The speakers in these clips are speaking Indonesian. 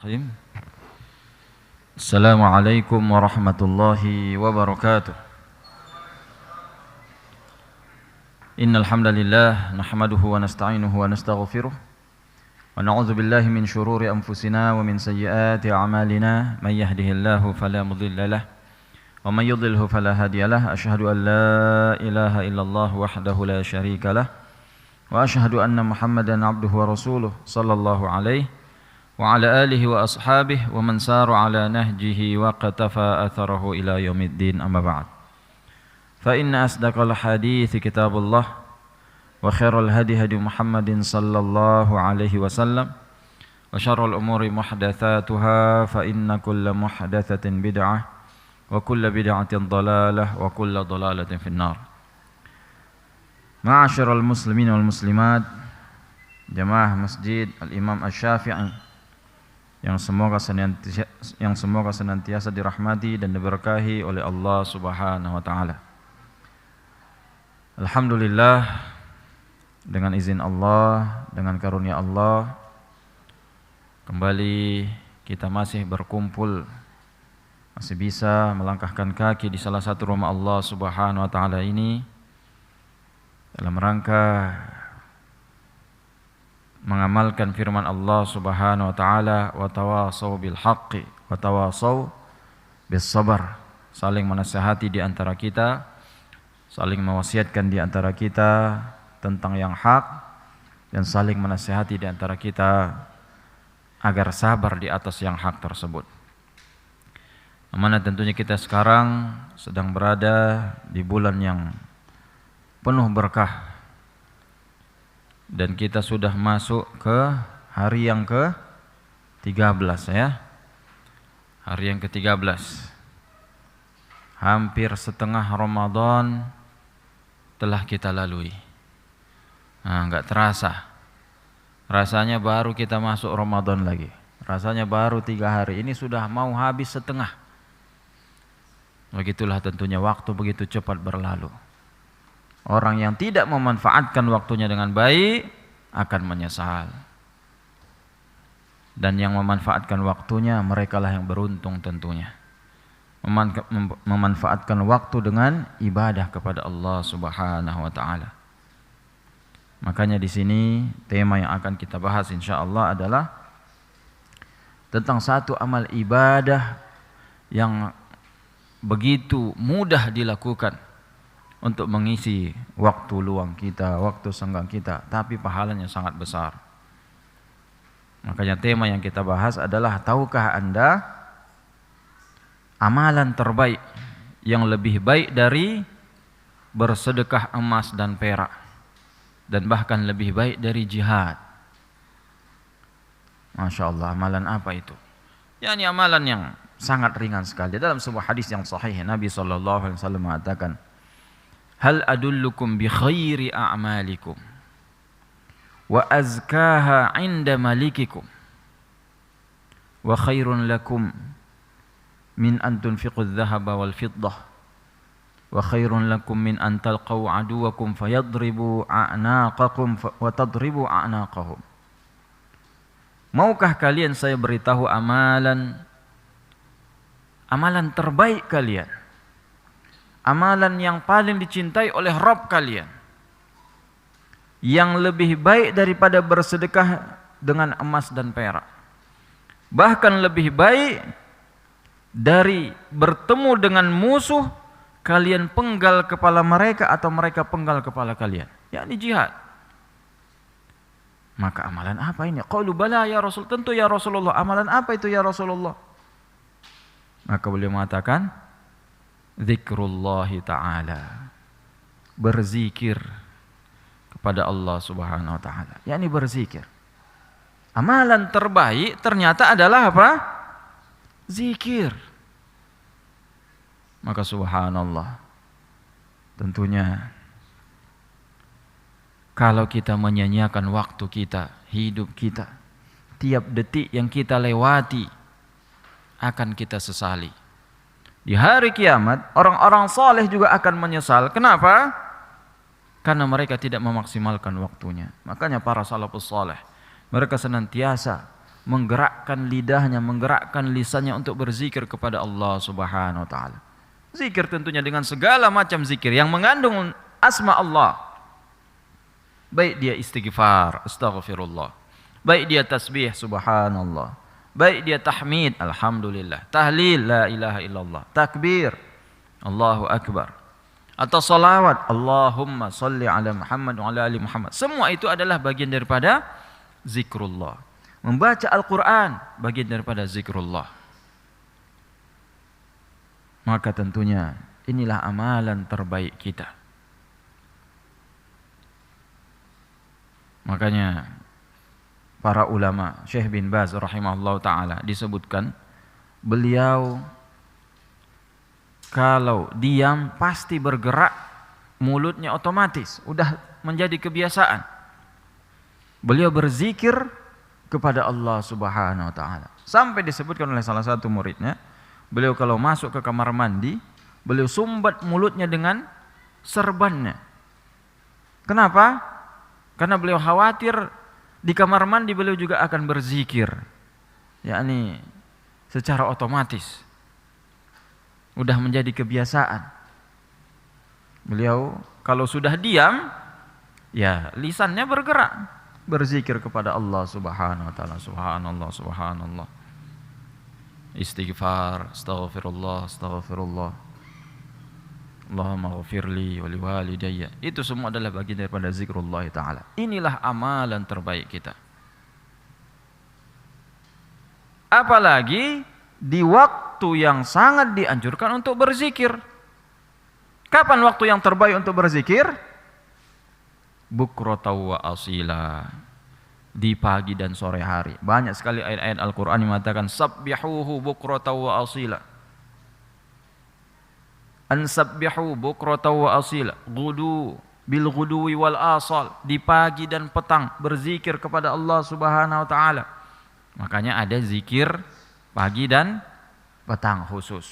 Bismillahirrahmanirrahim. Assalamualaikum warahmatullahi wabarakatuh. Innal hamdalillah nahmaduhu wa nasta'inuhu wa nastaghfiruh wa na'udzu billahi min shururi anfusina wa min sayyiati a'malina may yahdihillahu fala mudilla lahu wa may yudlilhu fala hadiya lahu. Asyhadu an la ilaha illallah wahdahu la syarika lahu wa asyhadu anna Muhammadan abduhu wa rasuluh sallallahu alaihi wa ala alihi wa ashabihi wa man sara ala nahjihi wa qatafa atharahu ila yaumiddin, amma ba'd. Fa inna asdaqal hadithi kitabullah wa khairal hadi hadi Muhammadin sallallahu alaihi wasallam wa syarrul umuri muhdatsatuha fa inna kulla muhdatsatin bid'ah wa kulla bid'atin dhalalah wa kulla dhalalatin finnar. Ma'asyiral muslimin wal muslimat, jamaah Masjid Al-Imam Asy-Syafi'i yang semoga senantiasa dirahmati dan diberkahi oleh Allah Subhanahu wa taala. Alhamdulillah, dengan izin Allah, dengan karunia Allah, kembali kita masih berkumpul, masih bisa melangkahkan kaki di salah satu rumah Allah Subhanahu wa taala ini dalam rangka mengamalkan firman Allah Subhanahu wa taala, wa tawasaw bil haqqi wa tawasaw bis sabar, saling menasihati di antara kita, saling mewasiatkan di antara kita tentang yang hak, dan saling menasihati di antara kita agar sabar di atas yang hak tersebut. Amanah tentunya kita sekarang sedang berada di bulan yang penuh berkah, dan kita sudah masuk ke hari yang ke-13 ya. Hari yang ke-13. Hampir setengah Ramadan telah kita lalui. Nah, enggak terasa. Rasanya baru kita masuk Ramadan lagi. Rasanya baru 3 hari. Ini sudah mau habis setengah. Begitulah tentunya waktu begitu cepat berlalu. Orang yang tidak memanfaatkan waktunya dengan baik akan menyesal. Dan yang memanfaatkan waktunya, merekalah yang beruntung tentunya. Memanfaatkan waktu dengan ibadah kepada Allah Subhanahu wa taala. Makanya di sini tema yang akan kita bahas insyaallah adalah tentang satu amal ibadah yang begitu mudah dilakukan untuk mengisi waktu luang kita, waktu senggang kita, tapi pahalanya sangat besar. Makanya tema yang kita bahas adalah, tahukah Anda amalan terbaik yang lebih baik dari bersedekah emas dan perak, dan bahkan lebih baik dari jihad? Masya Allah, amalan apa itu? Yani amalan yang sangat ringan sekali. Dalam sebuah hadis yang sahih, Nabi SAW mengatakan, hal adullukum bi khairi a'malikum wa azkaha 'inda malikikum wa khairun lakum min an tunfiqu adh-dhahaba wal fiddah wa khairun lakum min an talqaw aduwakum fayadribu a'naqakum wa tadribu a'naqahum. Maukah kalian saya beritahu amalan terbaik kalian, amalan yang paling dicintai oleh Rabb kalian, yang lebih baik daripada bersedekah dengan emas dan perak, bahkan lebih baik dari bertemu dengan musuh, kalian penggal kepala mereka atau mereka penggal kepala kalian, yakni jihad. Maka amalan apa ini? Qalu bala ya Rasul, tentu ya Rasulullah. Amalan apa itu ya Rasulullah? Maka beliau mengatakan, zikrullahi ta'ala, berzikir kepada Allah Subhanahu wa ta'ala, yakni berzikir. Amalan terbaik ternyata adalah apa? Zikir. Maka subhanallah, tentunya kalau kita menyanyiakan waktu kita, hidup kita, tiap detik yang kita lewati akan kita sesali. Di hari kiamat, orang-orang saleh juga akan menyesal. Kenapa? Karena mereka tidak memaksimalkan waktunya. Makanya para salafus saleh, mereka senantiasa menggerakkan lidahnya, menggerakkan lisannya untuk berzikir kepada Allah Subhanahu wa taala. Zikir tentunya dengan segala macam zikir yang mengandung asma Allah. Baik dia istighfar, astaghfirullah. Baik dia tasbih, subhanallah. Baik dia tahmid, alhamdulillah. Tahlil, la ilaha illallah. Takbir, Allahu akbar. Atau salawat, Allahumma salli ala Muhammad wa ala ali Muhammad. Semua itu adalah bagian daripada zikrullah. Membaca Al-Quran bagian daripada zikrullah. Maka tentunya inilah amalan terbaik kita. Makanya para ulama, Syekh bin Baz rahimahullah ta'ala disebutkan, beliau kalau diam pasti bergerak, mulutnya otomatis, udah menjadi kebiasaan. Beliau berzikir kepada Allah Subhanahu wa taala. Sampai disebutkan oleh salah satu muridnya, beliau kalau masuk ke kamar mandi, beliau sumbat mulutnya dengan serbannya. Kenapa? Karena beliau khawatir di kamar mandi beliau juga akan berzikir. Yakni secara otomatis. Udah menjadi kebiasaan. Beliau kalau sudah diam, ya lisannya bergerak, berzikir kepada Allah Subhanahu wa taala. Subhanallah, subhanallah. Istighfar, astaghfirullah, astaghfirullah. Allahumma ghafirli wa liwalidayya. Itu semua adalah bagian daripada zikrullah taala. Inilah amalan terbaik kita. Apalagi di waktu yang sangat dianjurkan untuk berzikir. Kapan waktu yang terbaik untuk berzikir? Bukrata wa asila. Di pagi dan sore hari. Banyak sekali ayat-ayat Al-Quran yang mengatakan sabbihuhu bukrata wa asila. Ansabbihu bukrata wa asila. Gudu bil guduwi wal asal. Di pagi dan petang berzikir kepada Allah Subhanahu wa taala. Makanya ada zikir pagi dan petang khusus.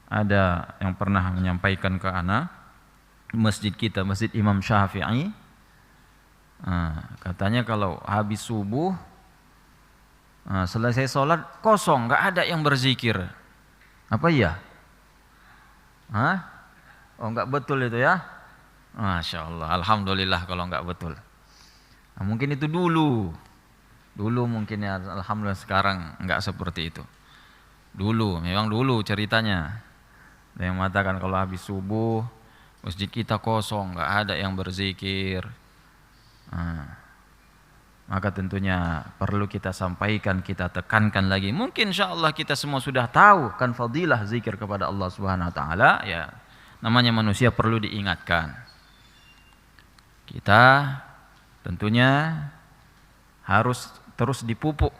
Ada yang pernah menyampaikan ke ana, masjid kita, Masjid Imam Syafi'i, katanya kalau habis subuh, selesai sholat kosong, nggak ada yang berzikir. Apa iya? Oh nggak betul itu ya? Masya Allah, alhamdulillah kalau nggak betul. Mungkin itu dulu mungkin ya, alhamdulillah sekarang nggak seperti itu. Dulu, memang dulu ceritanya. Ada yang mengatakan kalau habis subuh masjid kita kosong, nggak ada yang berzikir. Maka tentunya perlu kita sampaikan, kita tekankan lagi. Mungkin insyaallah kita semua sudah tahu kan fadilah zikir kepada Allah Subhanahu wa taala, ya. Namanya manusia perlu diingatkan. Kita tentunya harus terus dipupuk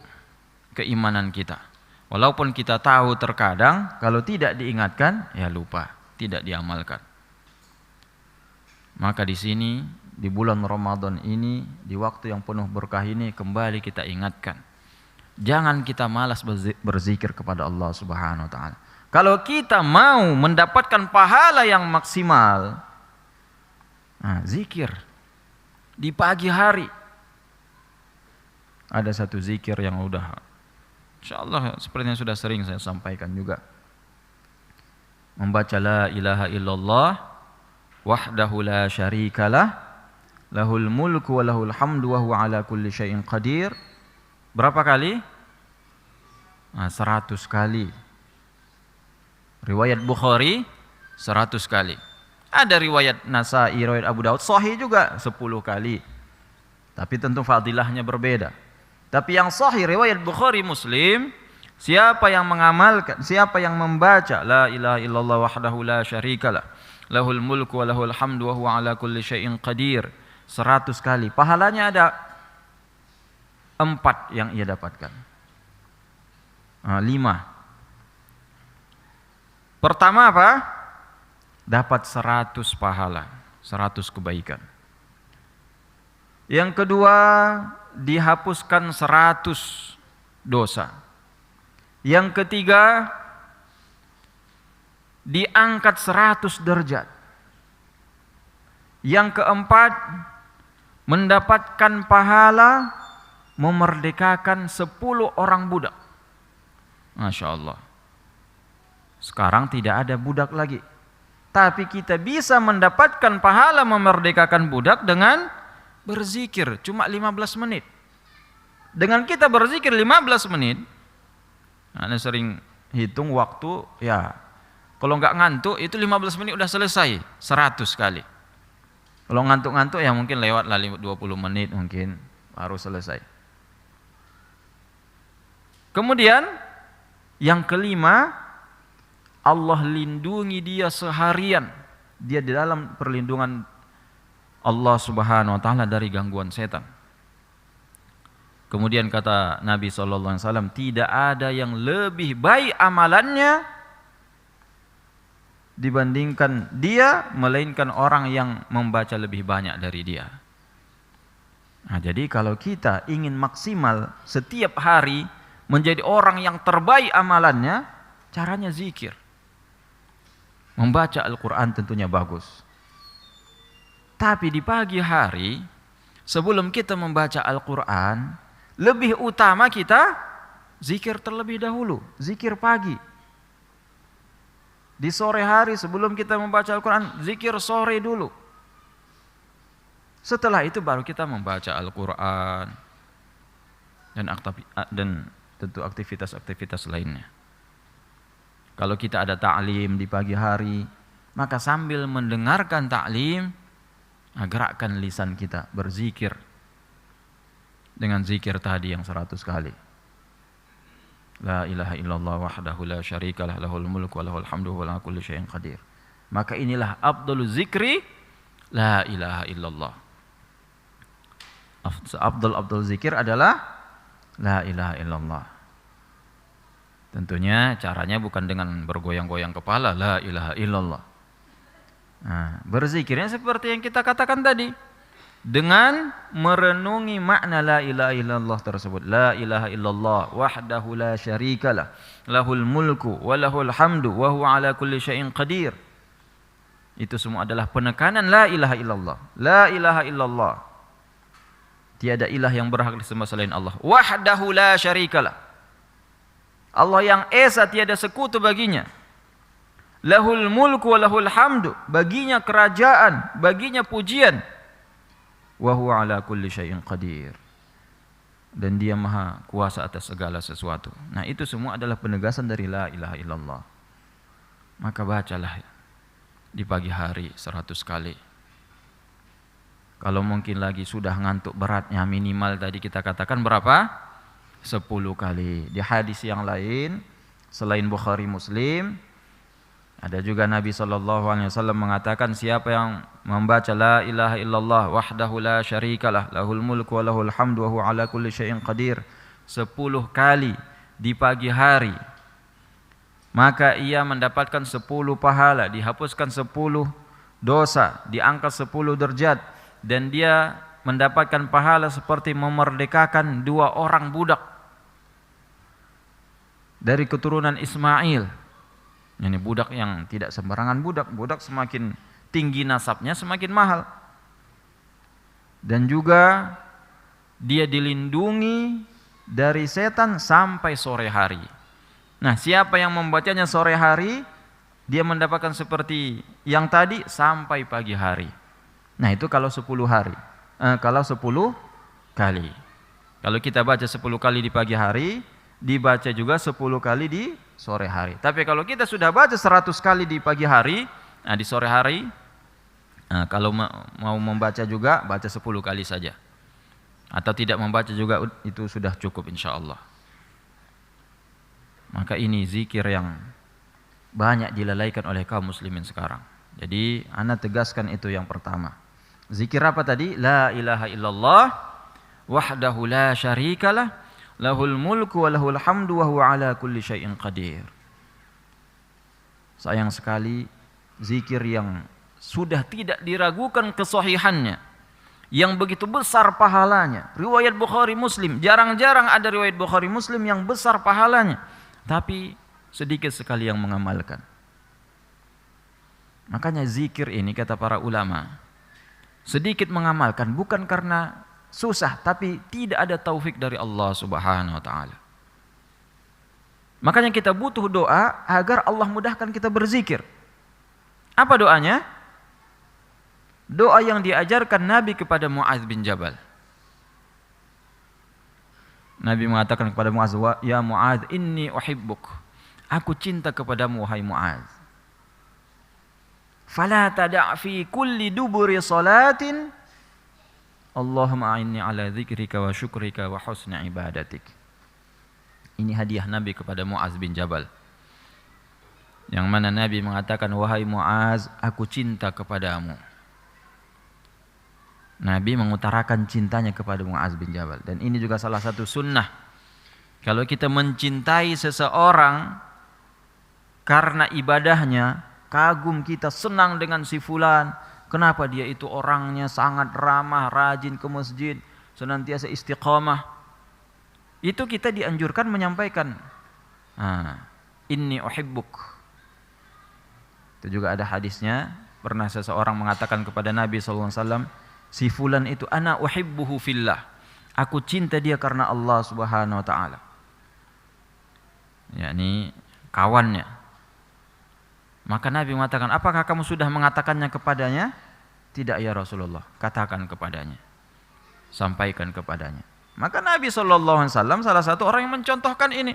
keimanan kita. Walaupun kita tahu terkadang kalau tidak diingatkan ya lupa, tidak diamalkan. Maka di sini di bulan Ramadan ini, di waktu yang penuh berkah ini kembali kita ingatkan. Jangan kita malas berzikir kepada Allah Subhanahu wa taala. Kalau kita mau mendapatkan pahala yang maksimal, zikir di pagi hari. Ada satu zikir yang udah insyaallah sepertinya sudah sering saya sampaikan juga. Membaca la ilaha illallah wahdahu la syarikalah lahul mulku wa lahul hamdu wa huwa ala kulli syai'in qadir. Berapa kali? 100 kali. Riwayat Bukhari 100 kali. Ada riwayat Nasa'i, riwayat Abu Daud sahih juga 10 kali. Tapi tentu fadilahnya berbeda. Tapi yang sahih riwayat Bukhari Muslim, siapa yang mengamalkan, siapa yang membaca la ilaha illallah wahdahu la syarikalah lahul mulku wa lahul hamdu wa huwa ala kulli syai'in qadir 100 kali, pahalanya ada 4 yang ia dapatkan. 5. Pertama apa? Dapat 100 pahala, 100 kebaikan. Yang kedua, dihapuskan 100 dosa. Yang ketiga, diangkat 100 derajat. Yang keempat, mendapatkan pahala memerdekakan 10 orang budak. Masya Allah. Sekarang tidak ada budak lagi. Tapi kita bisa mendapatkan pahala memerdekakan budak dengan berzikir cuma 15 menit. Dengan kita berzikir 15 menit, Anda sering hitung waktu, ya kalau nggak ngantuk itu 15 menit udah selesai 100 kali. Kalau ngantuk-ngantuk ya mungkin lewat lah 20 menit mungkin baru selesai. Kemudian yang kelima, Allah lindungi dia seharian. Dia di dalam perlindungan Allah Subhanahu wa taala dari gangguan setan. Kemudian kata Nabi SAW, tidak ada yang lebih baik amalannya dibandingkan dia, melainkan orang yang membaca lebih banyak dari dia. Nah, jadi kalau kita ingin maksimal setiap hari menjadi orang yang terbaik amalannya, caranya zikir. Membaca Al-Quran tentunya bagus. Tapi di pagi hari, sebelum kita membaca Al-Quran, lebih utama kita zikir terlebih dahulu, zikir pagi. Di sore hari sebelum kita membaca Al-Quran, zikir sore dulu. Setelah itu baru kita membaca Al-Quran dan tentu aktivitas-aktivitas lainnya. Kalau kita ada ta'lim di pagi hari, maka sambil mendengarkan ta'lim, gerakkan lisan kita berzikir dengan zikir tadi yang 100 kali. La ilaha illallah wahdahu la syarikalah lahul mulku wa lahul hamdu wa ala kulli syai'in qadir. Maka inilah afdhalu zikri la ilaha illallah. Afdal zikir adalah la ilaha illallah. Tentunya caranya bukan dengan bergoyang-goyang kepala, la ilaha illallah. Nah, berzikirnya seperti yang kita katakan tadi, dengan merenungi makna la ilaha illallah tersebut. La ilaha illallah wahdahu la syarikalah lahul mulku wa lahul hamdu wa huwa ala kulli syai'in qadir. Itu semua adalah penekanan la ilaha illallah. La ilaha illallah, tiada ilah yang berhak disembah selain Allah. Wahdahu la syarikalah, Allah yang esa tiada sekutu baginya. Lahul mulku wa lahul hamdu, baginya kerajaan, baginya pujian. Wa huwa ala kulli syai'in qadir, dan dia maha kuasa atas segala sesuatu. Nah, itu semua adalah penegasan dari la ilaha illallah. Maka bacalah di pagi hari 100 kali. Kalau mungkin lagi sudah ngantuk beratnya, minimal tadi kita katakan berapa? 10 kali. Di hadis yang lain selain Bukhari Muslim, ada juga Nabi SAW mengatakan, siapa yang membaca la ilaha illallah wahdahu la syarikalah lahul mulku wa lahul hamdu wa huwa ala kulli syai'in qadir 10 kali di pagi hari, maka ia mendapatkan 10 pahala, dihapuskan 10 dosa, diangkat 10 derajat, dan dia mendapatkan pahala seperti memerdekakan 2 orang budak dari keturunan Ismail. Ini budak yang tidak sembarangan budak. Budak semakin tinggi nasabnya semakin mahal. Dan juga dia dilindungi dari setan sampai sore hari. Nah, siapa yang membacanya sore hari, dia mendapatkan seperti yang tadi sampai pagi hari. Nah, itu kalau 10 hari. Kalau 10 kali. Kalau kita baca 10 kali di pagi hari, dibaca juga 10 kali di sore hari. Tapi kalau kita sudah baca 100 kali di pagi hari, nah di sore hari, kalau mau membaca juga, baca 10 kali saja. Atau tidak membaca juga, itu sudah cukup insyaAllah. Maka ini zikir yang banyak dilalaikan oleh kaum muslimin sekarang. Jadi ana tegaskan itu yang pertama. Zikir apa tadi? La ilaha illallah wahdahu la syarikalah lahul mulku wa lahul hamdu wa huwa ala kulli syai'in qadir. Sayang sekali zikir yang sudah tidak diragukan kesahihannya, yang begitu besar pahalanya. Riwayat Bukhari Muslim, jarang-jarang ada riwayat Bukhari Muslim yang besar pahalanya, tapi sedikit sekali yang mengamalkan. Makanya zikir ini kata para ulama, sedikit mengamalkan bukan karena susah, tapi tidak ada taufik dari Allah Subhanahu wa taala. Makanya kita butuh doa agar Allah mudahkan kita berzikir. Apa doanya? Doa yang diajarkan Nabi kepada Muaz bin Jabal. Nabi mengatakan kepada Muaz, "Ya Muaz, inni uhibbuk." Aku cinta kepadamu wahai Muaz. Fala tada' fi kulli duburi salatin Allahumma a'inni ala dzikrika wa syukrika wa husni ibadatik. Ini hadiah Nabi kepada Muaz bin Jabal. Yang mana Nabi mengatakan, wahai Muaz, aku cinta kepadamu. Nabi mengutarakan cintanya kepada Muaz bin Jabal. Dan ini juga salah satu sunnah. Kalau kita mencintai seseorang karena ibadahnya, kagum kita, senang dengan si fulan, kenapa dia itu orangnya sangat ramah, rajin ke masjid, senantiasa istiqamah. Itu kita dianjurkan menyampaikan, inni uhibbuk. Itu juga ada hadisnya, pernah seseorang mengatakan kepada Nabi SAW, si fulan itu ana uhibbuhu fillah. Aku cinta dia karena Allah Subhanahu wa taala. Yakni kawannya. Maka Nabi mengatakan, apakah kamu sudah mengatakannya kepadanya? Tidak ya Rasulullah, katakan kepadanya. Sampaikan kepadanya. Maka Nabi SAW salah satu orang yang mencontohkan ini.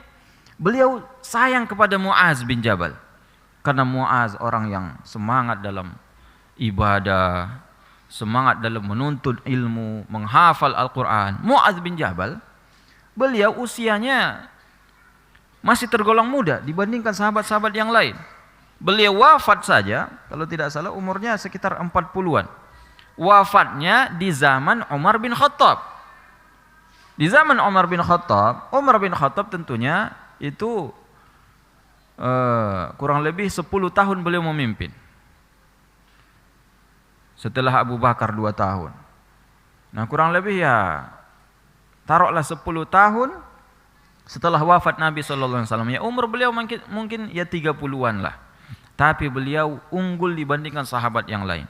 Beliau sayang kepada Muaz bin Jabal. Karena Muaz orang yang semangat dalam ibadah, semangat dalam menuntut ilmu, menghafal Al-Quran. Muaz bin Jabal, beliau usianya masih tergolong muda dibandingkan sahabat-sahabat yang lain. Beliau wafat saja, kalau tidak salah umurnya sekitar 40-an. Wafatnya di zaman Umar bin Khattab. Di zaman Umar bin Khattab tentunya itu kurang lebih 10 tahun beliau memimpin. Setelah Abu Bakar 2 tahun. Nah kurang lebih ya taruhlah 10 tahun setelah wafat Nabi SAW. Ya umur beliau mungkin ya 30-an lah. Tapi beliau unggul dibandingkan sahabat yang lain.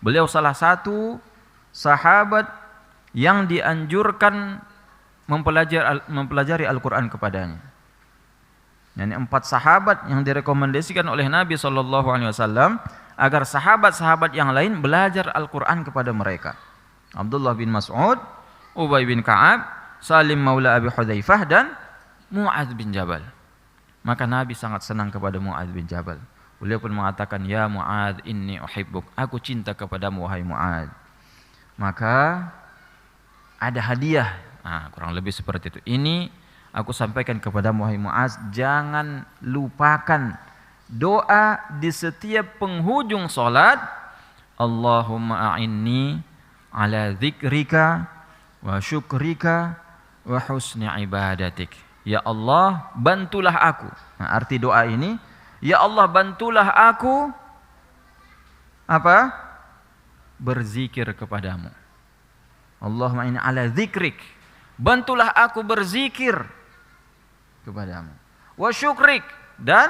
Beliau salah satu sahabat yang dianjurkan mempelajari Al-Quran kepadanya. Yani 4 sahabat yang direkomendasikan oleh Nabi SAW agar sahabat-sahabat yang lain belajar Al-Quran kepada mereka. Abdullah bin Mas'ud, Ubay bin Ka'ab, Salim Maula Abi Hudzaifah, dan Muaz bin Jabal. Maka Nabi sangat senang kepada Muaz bin Jabal. Beliau pun mengatakan, ya Muaz, inni uhibbuk. Aku cinta kepadamu wahai Muaz. Maka ada hadiah. Kurang lebih seperti itu. Ini aku sampaikan kepadamu wahai Muaz, jangan lupakan doa di setiap penghujung salat. Allahumma a'inni ala dzikrika wa syukrika wa husni ibadatik. Ya Allah, bantulah aku. Arti doa ini, ya Allah, bantulah aku apa? Berzikir kepadamu. Allahumma inni ala dzikrik. Bantulah aku berzikir kepadamu. Wa syukrik, dan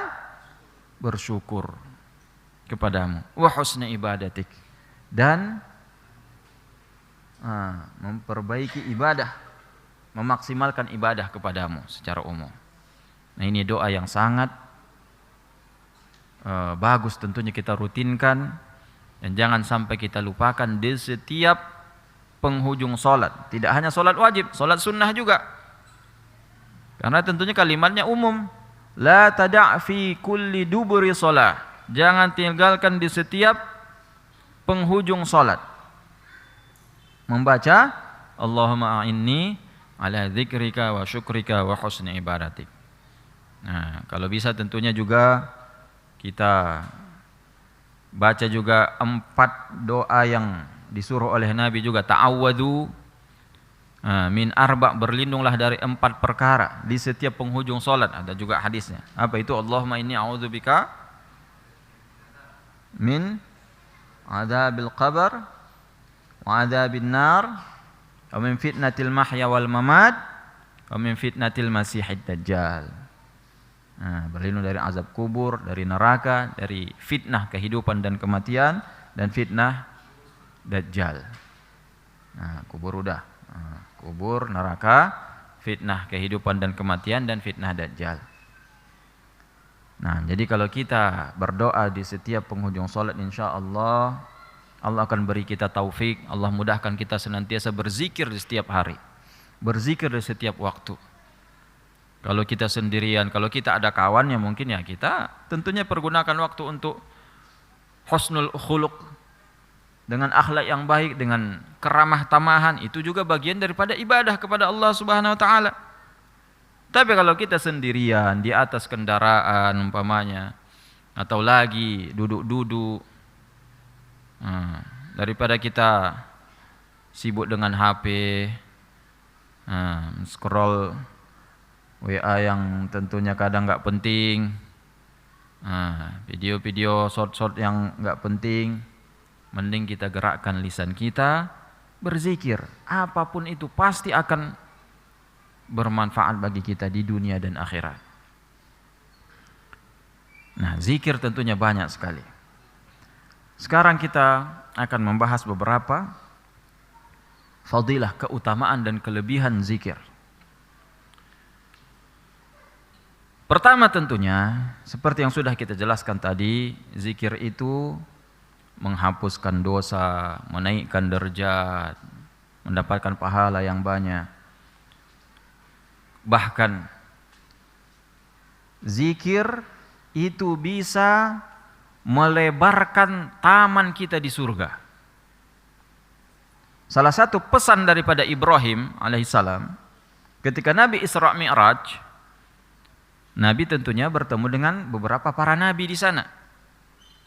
bersyukur kepadamu. Wa husni ibadatik, dan memperbaiki ibadah, memaksimalkan ibadah kepadamu secara umum. Nah ini doa yang sangat bagus, tentunya kita rutinkan dan jangan sampai kita lupakan di setiap penghujung solat. Tidak hanya solat wajib, solat sunnah juga. Karena tentunya kalimatnya umum. La tada' fi kulli duburi solat. Jangan tinggalkan di setiap penghujung solat membaca Allahumma a'inni ala dzikrika wa syukrika wa husni ibadatik. Nah, kalau bisa tentunya juga kita baca juga 4 doa yang disuruh oleh Nabi juga. Ta'awwadu min arba', berlindunglah dari 4 perkara di setiap penghujung salat. Ada juga hadisnya. Apa itu? Allahumma inni a'udzubika min adzabil qabr wa adzabin nar wa min fitnatil mahya wal mamat wa min fitnatil masihid dajjal. Berlindung dari azab kubur, dari neraka, dari fitnah kehidupan dan kematian, dan fitnah Dajjal. Nah, kubur udah. Kubur, neraka, fitnah kehidupan dan kematian, dan fitnah Dajjal. Nah, jadi kalau kita berdoa di setiap penghujung salat, insya Allah Allah akan beri kita taufik, Allah mudahkan kita senantiasa berzikir di setiap hari, berzikir di setiap waktu. Kalau kita sendirian, kalau kita ada kawannya mungkin ya kita tentunya pergunakan waktu untuk husnul khuluq, dengan akhlak yang baik, dengan keramah tamahan, itu juga bagian daripada ibadah kepada Allah Subhanahu wa taala. Tapi kalau kita sendirian di atas kendaraan umpamanya, atau lagi duduk-duduk, daripada kita sibuk dengan HP, scroll WA yang tentunya kadang nggak penting, video-video short-short yang nggak penting, mending kita gerakkan lisan kita berzikir. Apapun itu pasti akan bermanfaat bagi kita di dunia dan akhirat. Nah, zikir tentunya banyak sekali. Sekarang kita akan membahas beberapa fadilah, keutamaan dan kelebihan zikir. Pertama tentunya, seperti yang sudah kita jelaskan tadi, zikir itu menghapuskan dosa, menaikkan derajat, mendapatkan pahala yang banyak. Bahkan zikir itu bisa melebarkan taman kita di surga. Salah satu pesan daripada Ibrahim alaihissalam ketika Nabi Isra Mi'raj, Nabi tentunya bertemu dengan beberapa para nabi di sana.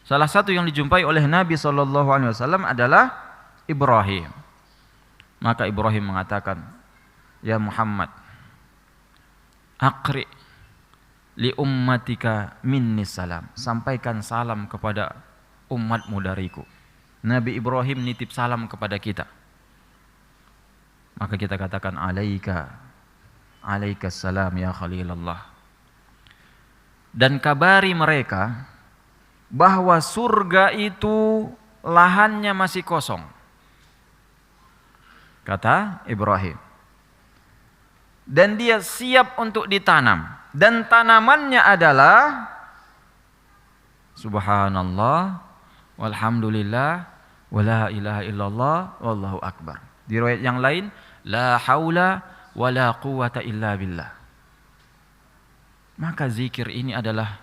Salah satu yang dijumpai oleh Nabi SAW adalah Ibrahim. Maka Ibrahim mengatakan, "Ya Muhammad, aqri li ummatika minni salam." Sampaikan salam kepada umatmu dariku. Nabi Ibrahim nitip salam kepada kita. Maka kita katakan alaika salam ya Khalilallah. Dan kabari mereka bahwa surga itu lahannya masih kosong. Kata Ibrahim. Dan dia siap untuk ditanam. Dan tanamannya adalah subhanallah walhamdulillah wala ilaha illallah wallahu akbar. Di riwayat yang lain, la haula wala quwata illa billah. Maka zikir ini adalah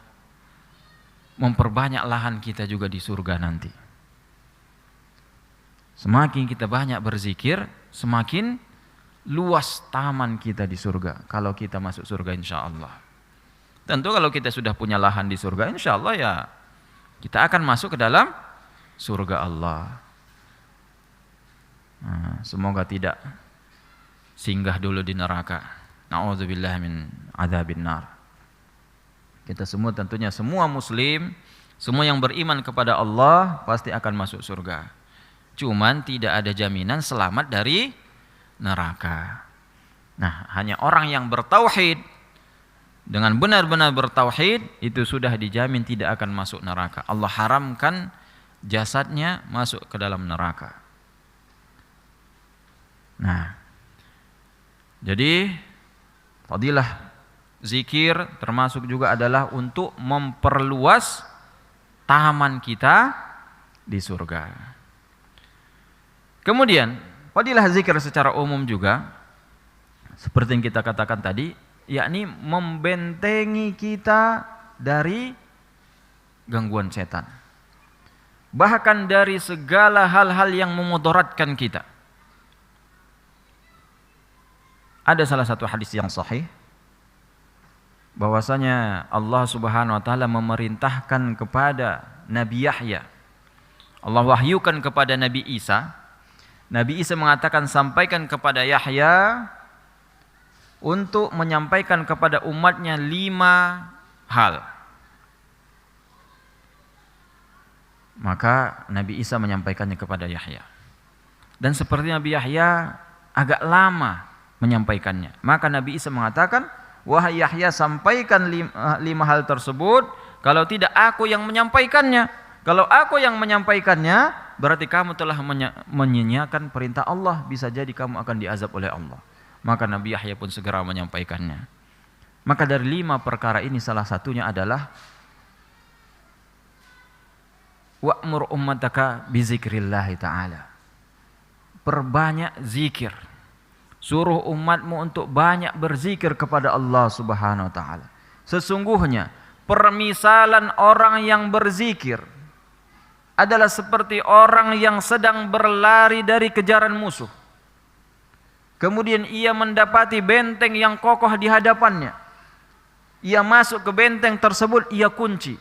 memperbanyak lahan kita juga di surga nanti. Semakin kita banyak berzikir, semakin luas taman kita di surga. Kalau kita masuk surga insya Allah. Tentu kalau kita sudah punya lahan di surga, insya Allah ya kita akan masuk ke dalam surga Allah. Semoga tidak singgah dulu di neraka. Na'udzubillah min adzabin nar. Kita semua tentunya semua muslim, semua yang beriman kepada Allah pasti akan masuk surga. Cuman tidak ada jaminan selamat dari neraka. Nah, hanya orang yang bertauhid, dengan benar-benar bertauhid, itu sudah dijamin tidak akan masuk neraka. Allah haramkan jasadnya masuk ke dalam neraka. Nah, jadi fadilah zikir termasuk juga adalah untuk memperluas taman kita di surga. Kemudian fadilah zikir secara umum juga seperti yang kita katakan tadi, yakni membentengi kita dari gangguan setan, bahkan dari segala hal-hal yang memudaratkan kita. Ada salah satu hadis yang sahih bahwasanya Allah Subhanahu wa taala memerintahkan kepada Nabi Yahya, Allah wahyukan kepada Nabi Isa. Nabi Isa mengatakan, sampaikan kepada Yahya untuk menyampaikan kepada umatnya 5 hal. Maka Nabi Isa menyampaikannya kepada Yahya. Dan seperti Nabi Yahya agak lama menyampaikannya. Maka Nabi Isa mengatakan, wahai Yahya, sampaikan 5 hal tersebut. Kalau tidak, aku yang menyampaikannya. Kalau aku yang menyampaikannya, berarti kamu telah menyanyiakan perintah Allah, bisa jadi kamu akan diazab oleh Allah. Maka Nabi Yahya pun segera menyampaikannya. Maka dari 5 perkara ini salah satunya adalah wa'mur ummataka bizikrillah ta'ala. Perbanyak zikir. Suruh umatmu untuk banyak berzikir kepada Allah Subhanahu wa taala. Sesungguhnya permisalan orang yang berzikir adalah seperti orang yang sedang berlari dari kejaran musuh. Kemudian ia mendapati benteng yang kokoh di hadapannya. Ia masuk ke benteng tersebut, ia kunci,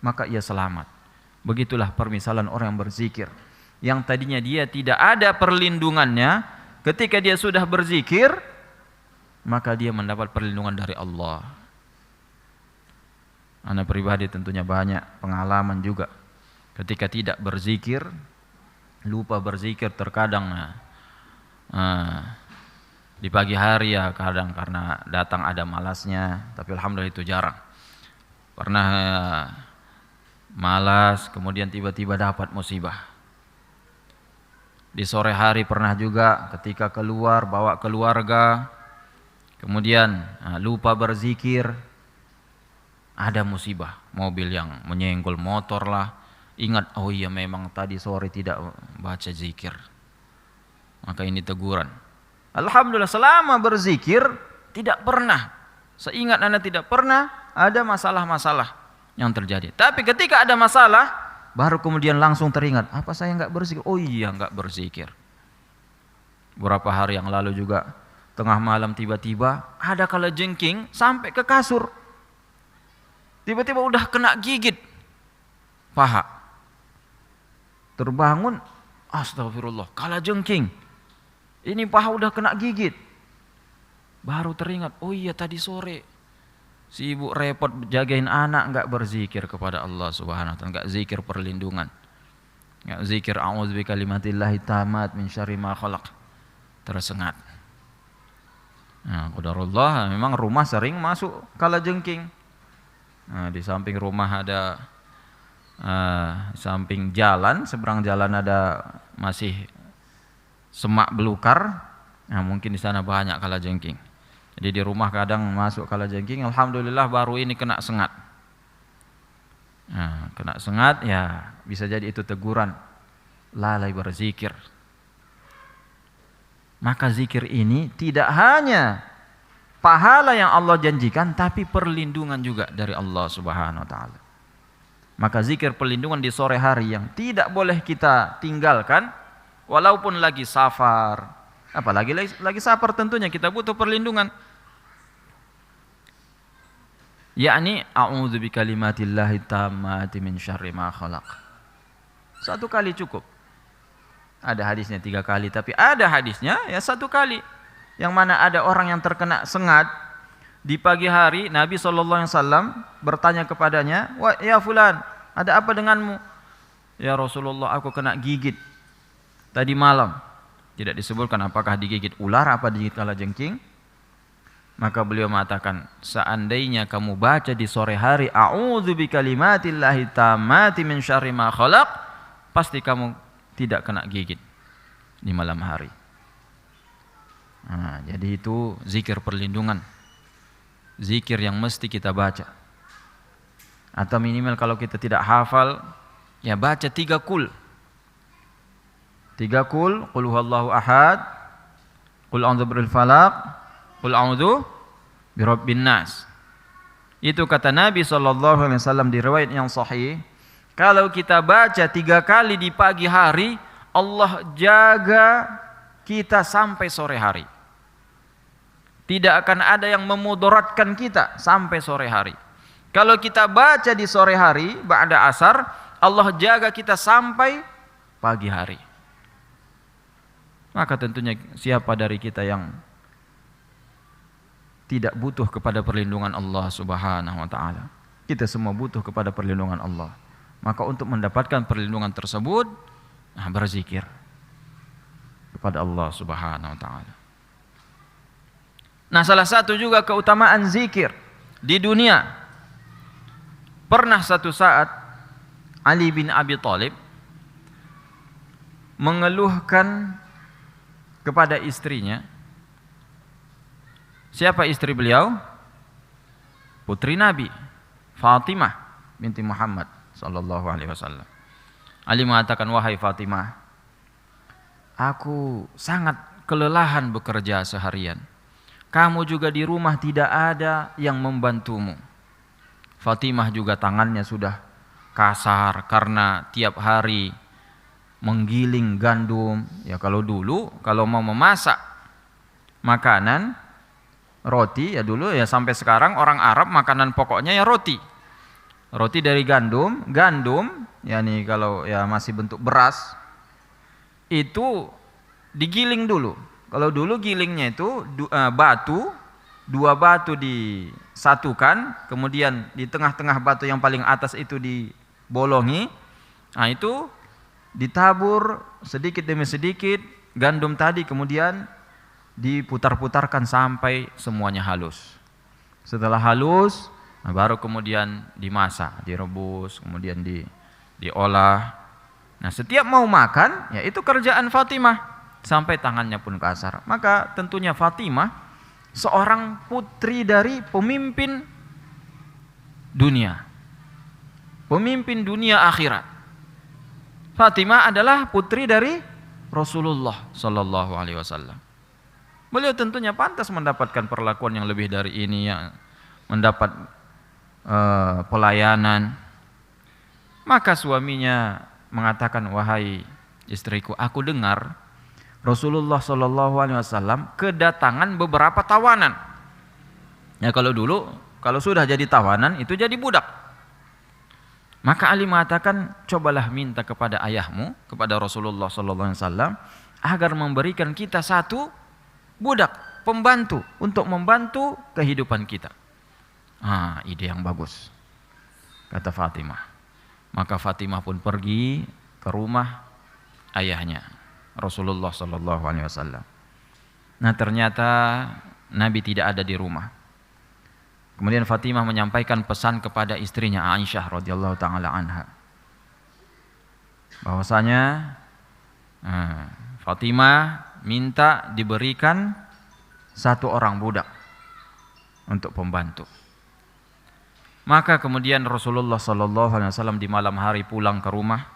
maka ia selamat. Begitulah permisalan orang yang berzikir. Yang tadinya dia tidak ada perlindungannya, ketika dia sudah berzikir, maka dia mendapat perlindungan dari Allah. Ana pribadi tentunya banyak pengalaman juga. Ketika tidak berzikir, lupa berzikir terkadang di pagi hari ya kadang karena datang ada malasnya, tapi alhamdulillah itu jarang. Pernah malas kemudian tiba-tiba dapat musibah. Di sore hari pernah juga ketika keluar bawa keluarga, kemudian lupa berzikir, ada musibah, mobil yang menyenggol motor lah. Ingat, oh iya memang tadi sore tidak baca zikir. Maka ini teguran. Alhamdulillah selama berzikir tidak pernah, seingat Anda tidak pernah ada masalah-masalah yang terjadi. Tapi ketika ada masalah, baru kemudian langsung teringat, apa saya enggak berzikir? Oh iya enggak berzikir. Beberapa hari yang lalu juga tengah malam tiba-tiba ada kalajengking sampai ke kasur. Tiba-tiba udah kena gigit paha. Terbangun, astagfirullah, kalajengking. Ini paha udah kena gigit. Baru teringat, oh iya tadi sore si ibu repot jagain anak enggak berzikir kepada Allah Subhanahu wa taala, enggak zikir perlindungan. Enggak zikir a'udzu bikalimatillahi tammat min syarri ma khalaq. Tersengat. Nah, qadarullah memang rumah sering masuk kalajengking. Nah, di samping rumah ada samping jalan, seberang jalan ada masih semak belukar. Nah, mungkin di sana banyak kalajengking. Jadi di rumah kadang masuk kalajengking, alhamdulillah baru ini kena sengat. Nah, kena sengat ya bisa jadi itu teguran. Lalai berzikir. Maka zikir ini tidak hanya pahala yang Allah janjikan, tapi perlindungan juga dari Allah Subhanahu wa taala. Maka zikir perlindungan di sore hari yang tidak boleh kita tinggalkan walaupun lagi safar. Apalagi lagi safar tentunya kita butuh perlindungan. Yakni a'udzu bikalimatillahi tammati min syarri ma khalaq. 1 kali cukup. Ada hadisnya 3 kali, tapi ada hadisnya ya 1 kali. Yang mana ada orang yang terkena sengat di pagi hari, Nabi SAW bertanya kepadanya, "Wah, ya fulan, ada apa denganmu?" "Ya Rasulullah, aku kena gigit tadi malam." Tidak disebutkan apakah digigit ular apa digigit kalajengking. Maka beliau mengatakan, seandainya kamu baca di sore hari, a'udzu bikalimatillahi tammati min syarri ma khalaq, pasti kamu tidak kena gigit di malam hari. Nah, jadi itu zikir perlindungan. Zikir yang mesti kita baca. Atau minimal kalau kita tidak hafal, ya baca 3 kul. 3 kul, qul huwallahu ahad, qul a'udzu birabbil falaq, qul a'udzu birabbin nas. Itu kata Nabi SAW di riwayat yang sahih, kalau kita baca 3 kali di pagi hari, Allah jaga kita sampai sore hari. Tidak akan ada yang memudaratkan kita sampai sore hari. Kalau kita baca di sore hari, ba'da asar, Allah jaga kita sampai pagi hari. Maka tentunya siapa dari kita yang tidak butuh kepada perlindungan Allah Subhanahu wa taala? Kita semua butuh kepada perlindungan Allah. Maka untuk mendapatkan perlindungan tersebut, berzikir kepada Allah Subhanahu wa taala. Nah, salah satu juga keutamaan zikir di dunia. Pernah satu saat Ali bin Abi Thalib mengeluhkan kepada istrinya. Siapa istri beliau? Putri Nabi, Fatimah binti Muhammad sallallahu alaihi wasallam. Ali mengatakan, wahai Fatimah, aku sangat kelelahan bekerja seharian. Kamu juga di rumah tidak ada yang membantumu. Fatimah juga tangannya sudah kasar karena tiap hari menggiling gandum. Ya kalau dulu kalau mau memasak makanan roti ya dulu ya sampai sekarang orang Arab makanan pokoknya ya roti. Roti dari gandum, yakni kalau ya masih bentuk beras itu digiling dulu. Kalau dulu gilingnya itu dua batu disatukan, kemudian di tengah-tengah batu yang paling atas itu dibolongi. Nah, itu ditabur sedikit demi sedikit gandum tadi, kemudian diputar-putarkan sampai semuanya halus. Setelah halus, nah baru kemudian dimasak, direbus, kemudian diolah. Nah, setiap mau makan, ya itu kerjaan Fatimah. Sampai tangannya pun kasar. Maka tentunya Fatimah seorang putri dari pemimpin dunia. Pemimpin dunia akhirat. Fatimah adalah putri dari Rasulullah sallallahu alaihi wasallam. Beliau tentunya pantas mendapatkan perlakuan yang lebih dari ini, yang mendapat pelayanan. Maka suaminya mengatakan, wahai istriku, aku dengar Rasulullah sallallahu alaihi wasallam kedatangan beberapa tawanan. Ya kalau dulu kalau sudah jadi tawanan itu jadi budak. Maka Ali mengatakan, cobalah minta kepada ayahmu, kepada Rasulullah sallallahu alaihi wasallam agar memberikan kita satu budak pembantu untuk membantu kehidupan kita. Ide yang bagus, kata Fatimah. Maka Fatimah pun pergi ke rumah ayahnya Rasulullah sallallahu alaihi wasallam. Nah, ternyata Nabi tidak ada di rumah. Kemudian Fatimah menyampaikan pesan kepada istrinya Aisyah radhiyallahu taala anha. Bahwasanya Fatimah minta diberikan satu orang budak untuk pembantu. Maka kemudian Rasulullah sallallahu alaihi wasallam di malam hari pulang ke rumah.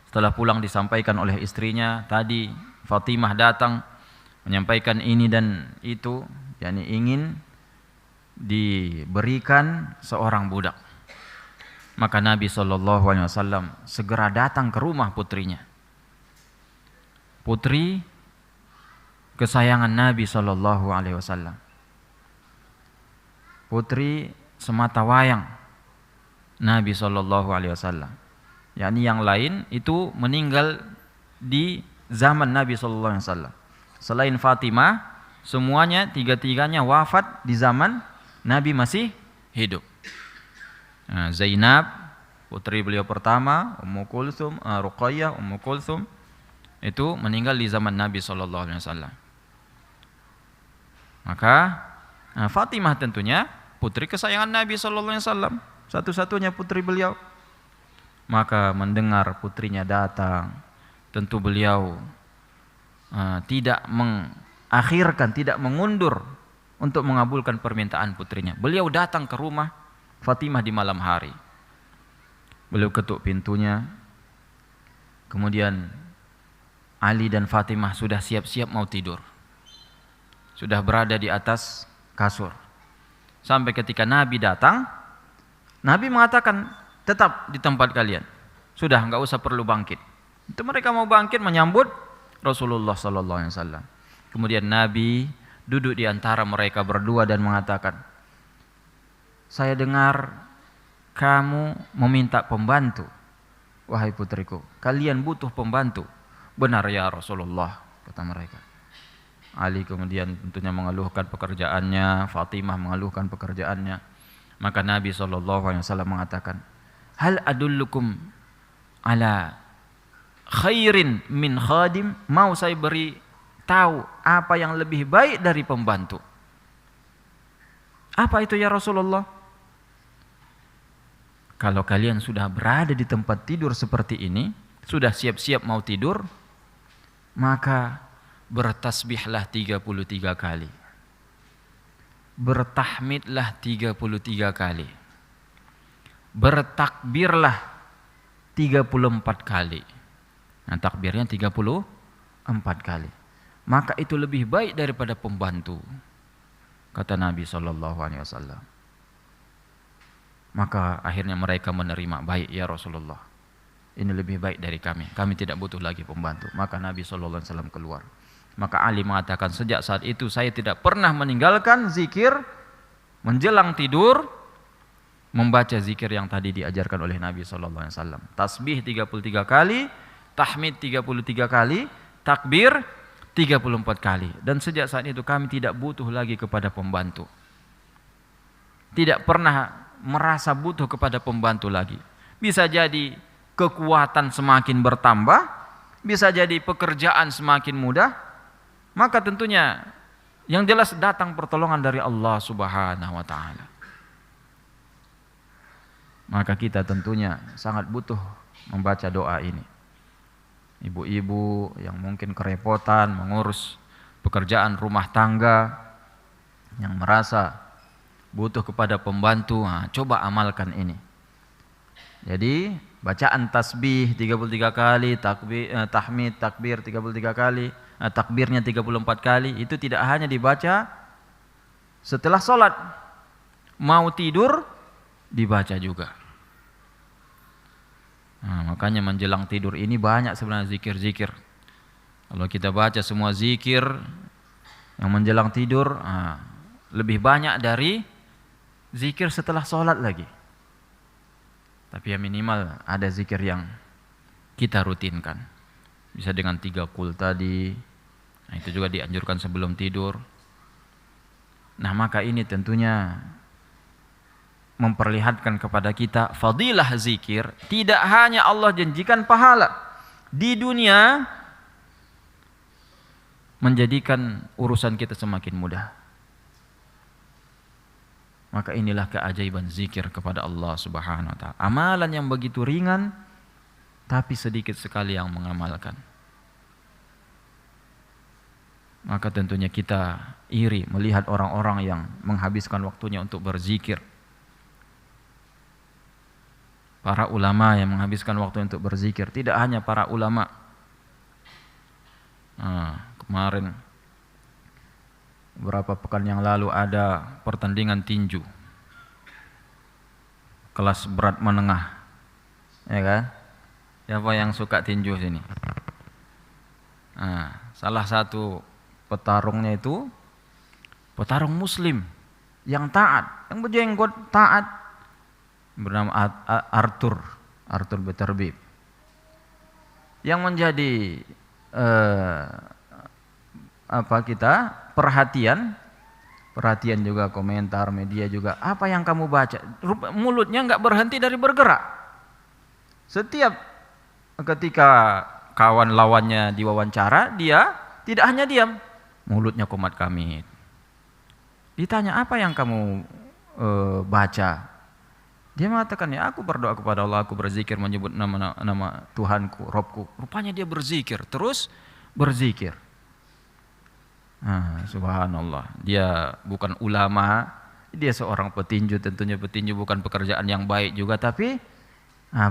Setelah pulang disampaikan oleh istrinya, tadi Fatimah datang menyampaikan ini dan itu, yakni ingin diberikan seorang budak. Maka Nabi SAW segera datang ke rumah putrinya. Putri kesayangan Nabi SAW. Putri semata wayang Nabi SAW. yakni yang lain itu meninggal di zaman Nabi sallallahu alaihi wasallam. Selain Fatimah, semuanya tiga-tiganya wafat di zaman Nabi masih hidup. Zainab, putri beliau pertama, Ummu Kulthum, Ruqayyah, Ummu Kulthum itu meninggal di zaman Nabi sallallahu alaihi wasallam. Maka Fatimah tentunya putri kesayangan Nabi sallallahu alaihi wasallam, satu-satunya putri beliau. Maka mendengar putrinya datang, tentu beliau tidak mengakhirkan, tidak mengundur untuk mengabulkan permintaan putrinya. Beliau datang ke rumah Fatimah di malam hari. Beliau ketuk pintunya. Kemudian Ali dan Fatimah sudah siap-siap mau tidur. Sudah berada di atas kasur. Sampai ketika Nabi datang, Nabi mengatakan, tetap di tempat kalian. Sudah enggak usah perlu bangkit. Itu mereka mau bangkit menyambut Rasulullah sallallahu alaihi wasallam. Kemudian Nabi duduk di antara mereka berdua dan mengatakan, saya dengar kamu meminta pembantu. Wahai putriku, kalian butuh pembantu. Benar ya Rasulullah, kata mereka. Ali kemudian tentunya mengeluhkan pekerjaannya, Fatimah mengeluhkan pekerjaannya. Maka Nabi SAW mengatakan, hal adullukum ala khairin min khadim, mau saya beri tahu apa yang lebih baik dari pembantu. Apa itu ya Rasulullah? Kalau kalian sudah berada di tempat tidur seperti ini, sudah siap-siap mau tidur, maka bertasbihlah 33 kali. Bertahmidlah 33 kali. Bertakbirlah 34 kali. Nah, takbirnya 34 kali. Maka itu lebih baik daripada pembantu, kata Nabi SAW. Maka akhirnya mereka menerima, baik ya Rasulullah, ini lebih baik dari kami tidak butuh lagi pembantu. Maka Nabi SAW keluar. Maka Ali mengatakan, sejak saat itu saya tidak pernah meninggalkan zikir menjelang tidur, membaca zikir yang tadi diajarkan oleh Nabi SAW. Tasbih 33 kali, tahmid 33 kali, takbir 34 kali. Dan sejak saat itu kami tidak butuh lagi kepada pembantu. Tidak pernah merasa butuh kepada pembantu lagi. Bisa jadi kekuatan semakin bertambah, bisa jadi pekerjaan semakin mudah, maka tentunya yang jelas datang pertolongan dari Allah Subhanahu wa taala. Maka kita tentunya sangat butuh membaca doa ini. Ibu-ibu yang mungkin kerepotan mengurus pekerjaan rumah tangga, yang merasa butuh kepada pembantu, coba amalkan ini. Jadi bacaan tasbih 33 kali, tahmid, takbir 33 kali, takbirnya 34 kali, itu tidak hanya dibaca setelah sholat, mau tidur dibaca juga. Nah, makanya menjelang tidur ini banyak sebenarnya zikir-zikir. Kalau kita baca semua zikir yang menjelang tidur, lebih banyak dari zikir setelah sholat lagi. Tapi ya minimal ada zikir yang kita rutinkan. Bisa dengan 3 qul tadi. Nah, itu juga dianjurkan sebelum tidur. Nah, maka ini tentunya memperlihatkan kepada kita fadilah zikir. Tidak hanya Allah janjikan pahala di dunia, menjadikan urusan kita semakin mudah. Maka inilah keajaiban zikir kepada Allah Subhanahu wa taala. Amalan yang begitu ringan tapi sedikit sekali yang mengamalkan. Maka tentunya kita iri melihat orang-orang yang menghabiskan waktunya untuk berzikir. Para ulama yang menghabiskan waktu untuk berzikir, tidak hanya para ulama. Kemarin beberapa pekan yang lalu ada pertandingan tinju kelas berat menengah, ya kan? Siapa yang suka tinju sini? Salah satu petarungnya itu petarung Muslim yang taat, yang berjenggot taat, bernama Arthur Beterbiev, yang menjadi perhatian juga komentar media juga. Apa yang kamu baca? Mulutnya nggak berhenti dari bergerak. Setiap ketika kawan lawannya diwawancara, dia tidak hanya diam, mulutnya komat kamit. Ditanya, apa yang kamu baca? Dia mengatakan, ya aku berdoa kepada Allah, aku berzikir menyebut nama Tuhanku, Robku. Rupanya dia berzikir, terus berzikir. Subhanallah, dia bukan ulama, dia seorang petinju. Tentunya petinju bukan pekerjaan yang baik juga, tapi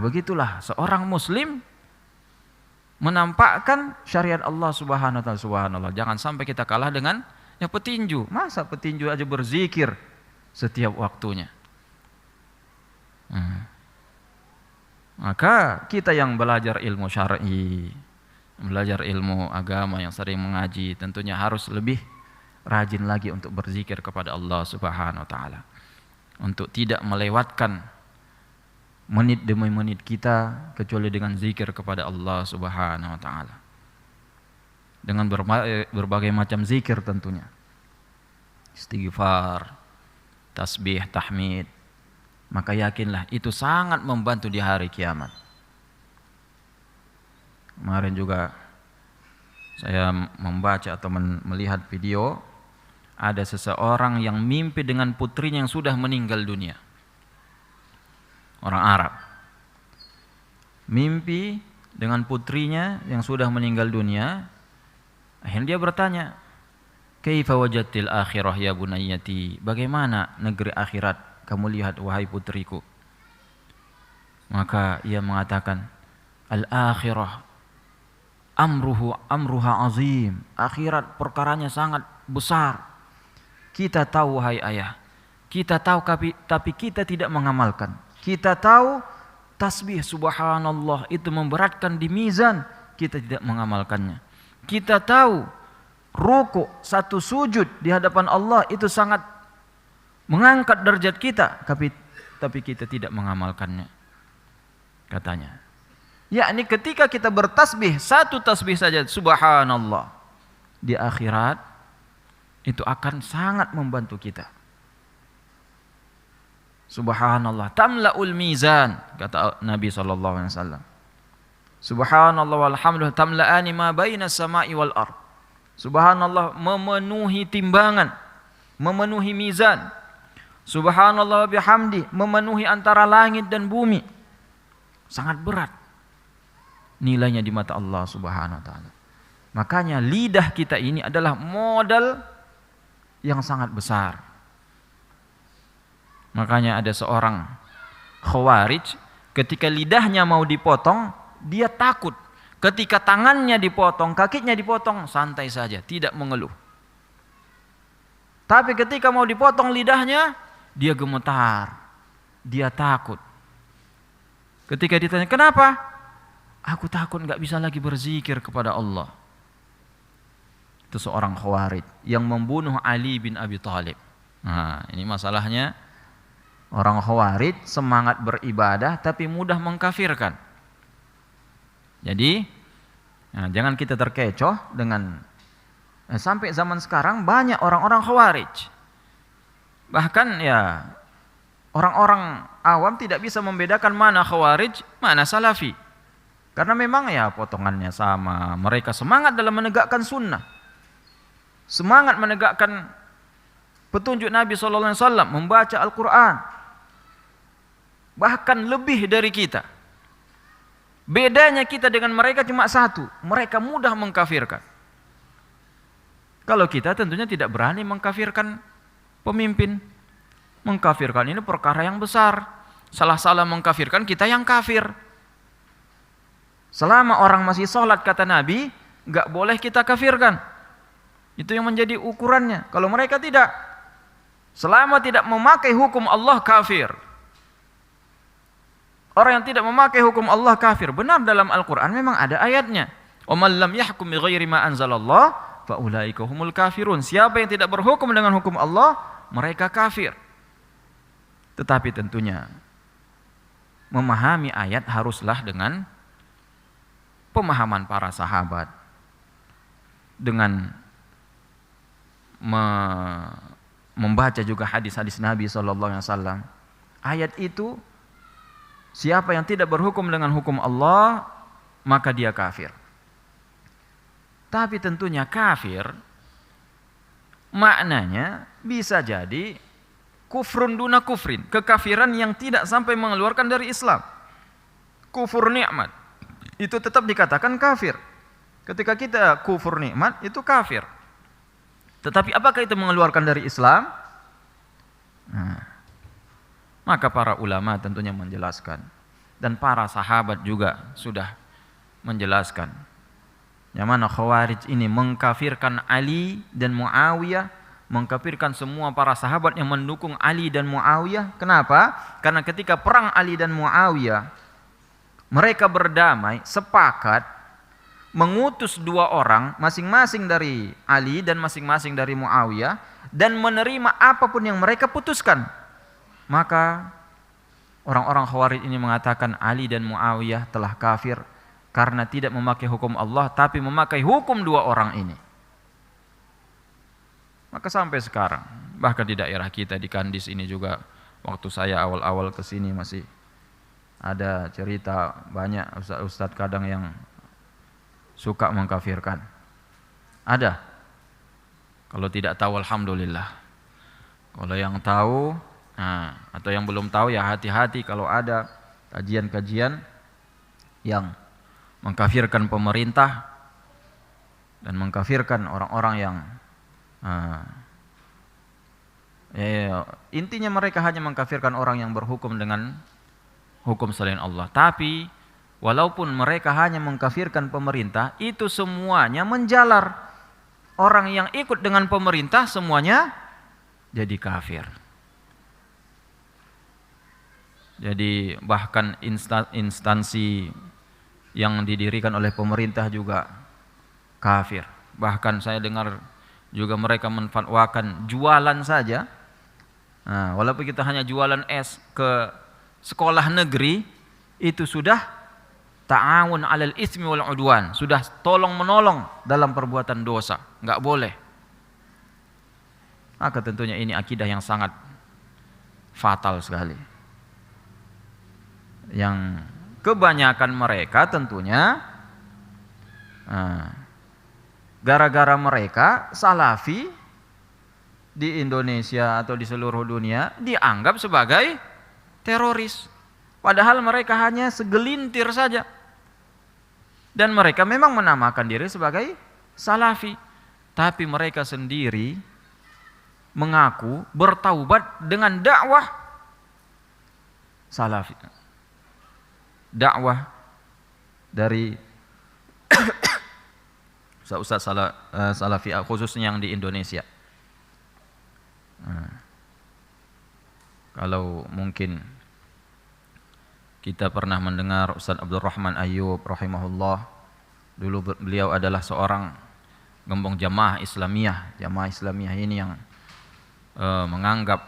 begitulah seorang muslim menampakkan syariat Allah Subhanahu wa taala. Subhanallah, jangan sampai kita kalah dengan yang petinju. Masa petinju aja berzikir setiap waktunya. Maka kita yang belajar ilmu syar'i, belajar ilmu agama, yang sering mengaji, tentunya harus lebih rajin lagi untuk berzikir kepada Allah Subhanahu wa taala, untuk tidak melewatkan menit demi menit kita kecuali dengan zikir kepada Allah Subhanahu wa taala, dengan berbagai macam zikir tentunya, istighfar, tasbih, tahmid. Maka yakinlah itu sangat membantu di hari kiamat. Kemarin juga saya membaca atau melihat video, ada seseorang yang mimpi dengan putrinya yang sudah meninggal dunia. Orang Arab. Mimpi dengan putrinya yang sudah meninggal dunia. Akhirnya dia bertanya, "Kaifa wajadtil akhirah ya bunayyati?" Bagaimana negeri akhirat kamu lihat wahai putriku? Maka ia mengatakan, "Al-akhirah amruha azim." Akhirat perkaranya sangat besar. Kita tahu wahai ayah, kita tahu tapi kita tidak mengamalkan. Kita tahu tasbih subhanallah itu memberatkan di mizan, kita tidak mengamalkannya. Kita tahu ruku, satu sujud di hadapan Allah itu sangat mengangkat derajat kita, tapi kita tidak mengamalkannya, katanya. Yakni ketika kita bertasbih, satu tasbih saja subhanallah, di akhirat itu akan sangat membantu kita. Subhanallah tamla'ul mizan, kata Nabi SAW. Subhanallah walhamdulillah tamla'ani ma baina samai wal ard. Subhanallah memenuhi timbangan, memenuhi mizan. Subhanallah bihamdi memenuhi antara langit dan bumi. Sangat berat nilainya di mata Allah Subhanahu wa taala. Makanya lidah kita ini adalah modal yang sangat besar. Makanya ada seorang khawarij, ketika lidahnya mau dipotong, dia takut. Ketika tangannya dipotong, kakinya dipotong, santai saja, tidak mengeluh. Tapi ketika mau dipotong lidahnya, dia gemetar, dia takut. Ketika ditanya, "Kenapa?" "Aku takut gak bisa lagi berzikir kepada Allah." Itu seorang khawarij yang membunuh Ali bin Abi Thalib. Nah, ini masalahnya orang khawarij semangat beribadah tapi mudah mengkafirkan. Jadi, jangan kita terkecoh dengan sampai zaman sekarang banyak orang-orang khawarij. Bahkan ya orang-orang awam tidak bisa membedakan mana khawarij, mana salafi. Karena memang ya potongannya sama. Mereka semangat dalam menegakkan sunnah. Semangat menegakkan petunjuk Nabi SAW, membaca Al-Quran. Bahkan lebih dari kita. Bedanya kita dengan mereka cuma satu, mereka mudah mengkafirkan. Kalau kita tentunya tidak berani mengkafirkan pemimpin. Mengkafirkan ini perkara yang besar. Salah-salah mengkafirkan, kita yang kafir. Selama orang masih sholat, kata Nabi, gak boleh kita kafirkan. Itu yang menjadi ukurannya. Kalau mereka tidak, selama tidak memakai hukum Allah, kafir. Orang yang tidak memakai hukum Allah kafir. Benar, dalam Al-Quran memang ada ayatnya. وَمَنْ لَمْ يَحْكُمْ بِغَيْرِ مَا أَنْزَلَ اللَّهُ فَأُولَٰئِكَ هُمُ الْكَافِرُونَ. Siapa yang tidak berhukum dengan hukum Allah, mereka kafir. Tetapi tentunya memahami ayat haruslah dengan pemahaman para sahabat, dengan membaca juga hadis-hadis Nabi SAW. Ayat itu, siapa yang tidak berhukum dengan hukum Allah, maka dia kafir. Tapi tentunya kafir maknanya bisa jadi kufrun duna kufrin, kekafiran yang tidak sampai mengeluarkan dari Islam. Kufur nikmat itu tetap dikatakan kafir. Ketika kita kufur nikmat itu kafir. Tetapi apakah itu mengeluarkan dari Islam? Maka para ulama tentunya menjelaskan, dan para sahabat juga sudah menjelaskan. Yang mana khawarij ini mengkafirkan Ali dan Muawiyah, mengkafirkan semua para sahabat yang mendukung Ali dan Muawiyah. Kenapa? Karena ketika perang Ali dan Muawiyah, mereka berdamai, sepakat mengutus dua orang, masing-masing dari Ali dan masing-masing dari Muawiyah, dan menerima apapun yang mereka putuskan. Maka orang-orang Khawarij ini mengatakan Ali dan Muawiyah telah kafir karena tidak memakai hukum Allah, tapi memakai hukum dua orang ini. Maka sampai sekarang, bahkan di daerah kita di Kandis ini juga, waktu saya awal-awal kesini masih ada cerita banyak ustaz-ustaz kadang yang suka mengkafirkan. Ada. Kalau tidak tahu alhamdulillah. Kalau yang tahu, atau yang belum tahu ya hati-hati kalau ada kajian-kajian yang mengkafirkan pemerintah dan mengkafirkan orang-orang yang intinya mereka hanya mengkafirkan orang yang berhukum dengan hukum selain Allah. Tapi walaupun mereka hanya mengkafirkan pemerintah, itu semuanya menjalar. Orang yang ikut dengan pemerintah semuanya jadi kafir. Jadi bahkan instansi yang didirikan oleh pemerintah juga kafir. Bahkan saya dengar juga mereka menfatwakan jualan saja. Nah, walaupun kita hanya jualan es ke sekolah negeri, itu sudah ta'awun 'alal ismi wal 'udwan, sudah tolong menolong dalam perbuatan dosa, enggak boleh. Maka tentunya ini akidah yang sangat fatal sekali. Yang kebanyakan mereka tentunya gara-gara mereka Salafi di Indonesia atau di seluruh dunia dianggap sebagai teroris. Padahal mereka hanya segelintir saja. Dan mereka memang menamakan diri sebagai Salafi. Tapi mereka sendiri mengaku bertaubat dengan dakwah Salafi. Dakwah dari Ustaz Salafi khususnya yang di Indonesia. Kalau mungkin kita pernah mendengar Ustaz Abdurrahman Ayyub rahimahullah. Dulu beliau adalah seorang gembong jamaah Islamiyah. Jamaah Islamiyah ini yang menganggap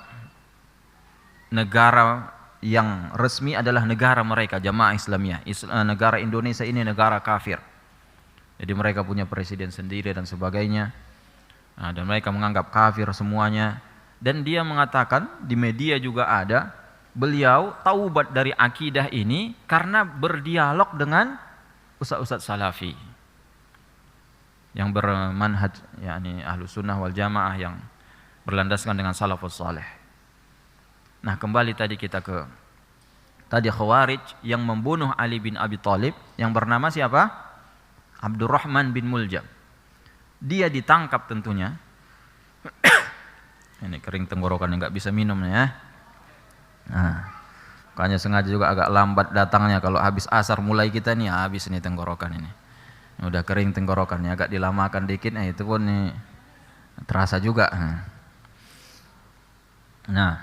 negara yang resmi adalah negara mereka, jamaah Islamiyah. Negara Indonesia ini negara kafir. Jadi mereka punya presiden sendiri dan sebagainya. Dan mereka menganggap kafir semuanya. Dan dia mengatakan di media juga ada, beliau taubat dari akidah ini karena berdialog dengan ustaz-ustaz Salafi yang bermanhaj yakni Ahlus Sunnah wal Jamaah, yang berlandaskan dengan salafus saleh. Nah, kembali tadi kita ke Khawarij yang membunuh Ali bin Abi Thalib yang bernama siapa? Abdurrahman bin Muljam. Dia ditangkap tentunya. Ini kering tenggorokan, enggak bisa minum ya. Nah, makanya sengaja juga agak lambat datangnya. Kalau habis asar mulai kita nih, habis nih tenggorokan ini. Udah kering tenggorokannya, agak dilamakan dikit, itu pun nih terasa juga. Nah,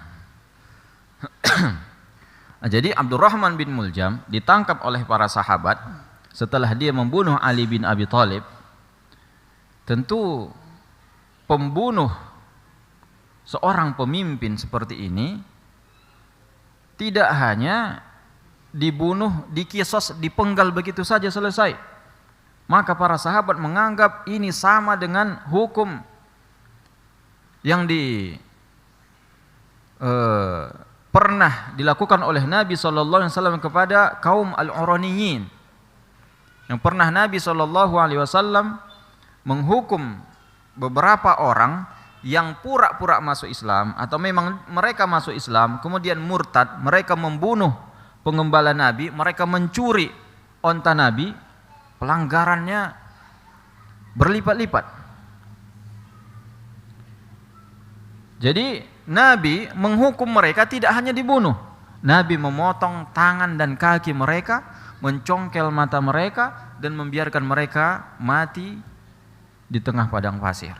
jadi Abdurrahman bin Muljam ditangkap oleh para sahabat setelah dia membunuh Ali bin Abi Thalib. Tentu pembunuh seorang pemimpin seperti ini tidak hanya dibunuh, dikisos, dipenggal begitu saja selesai. Maka para sahabat menganggap ini sama dengan hukum yang pernah dilakukan oleh Nabi SAW kepada kaum Al-Uraniyin. Yang pernah Nabi SAW menghukum beberapa orang yang pura-pura masuk Islam atau memang mereka masuk Islam kemudian murtad, mereka membunuh penggembala Nabi, mereka mencuri onta Nabi, pelanggarannya berlipat-lipat. Jadi Nabi menghukum mereka tidak hanya dibunuh, Nabi memotong tangan dan kaki mereka, mencongkel mata mereka dan membiarkan mereka mati di tengah padang pasir.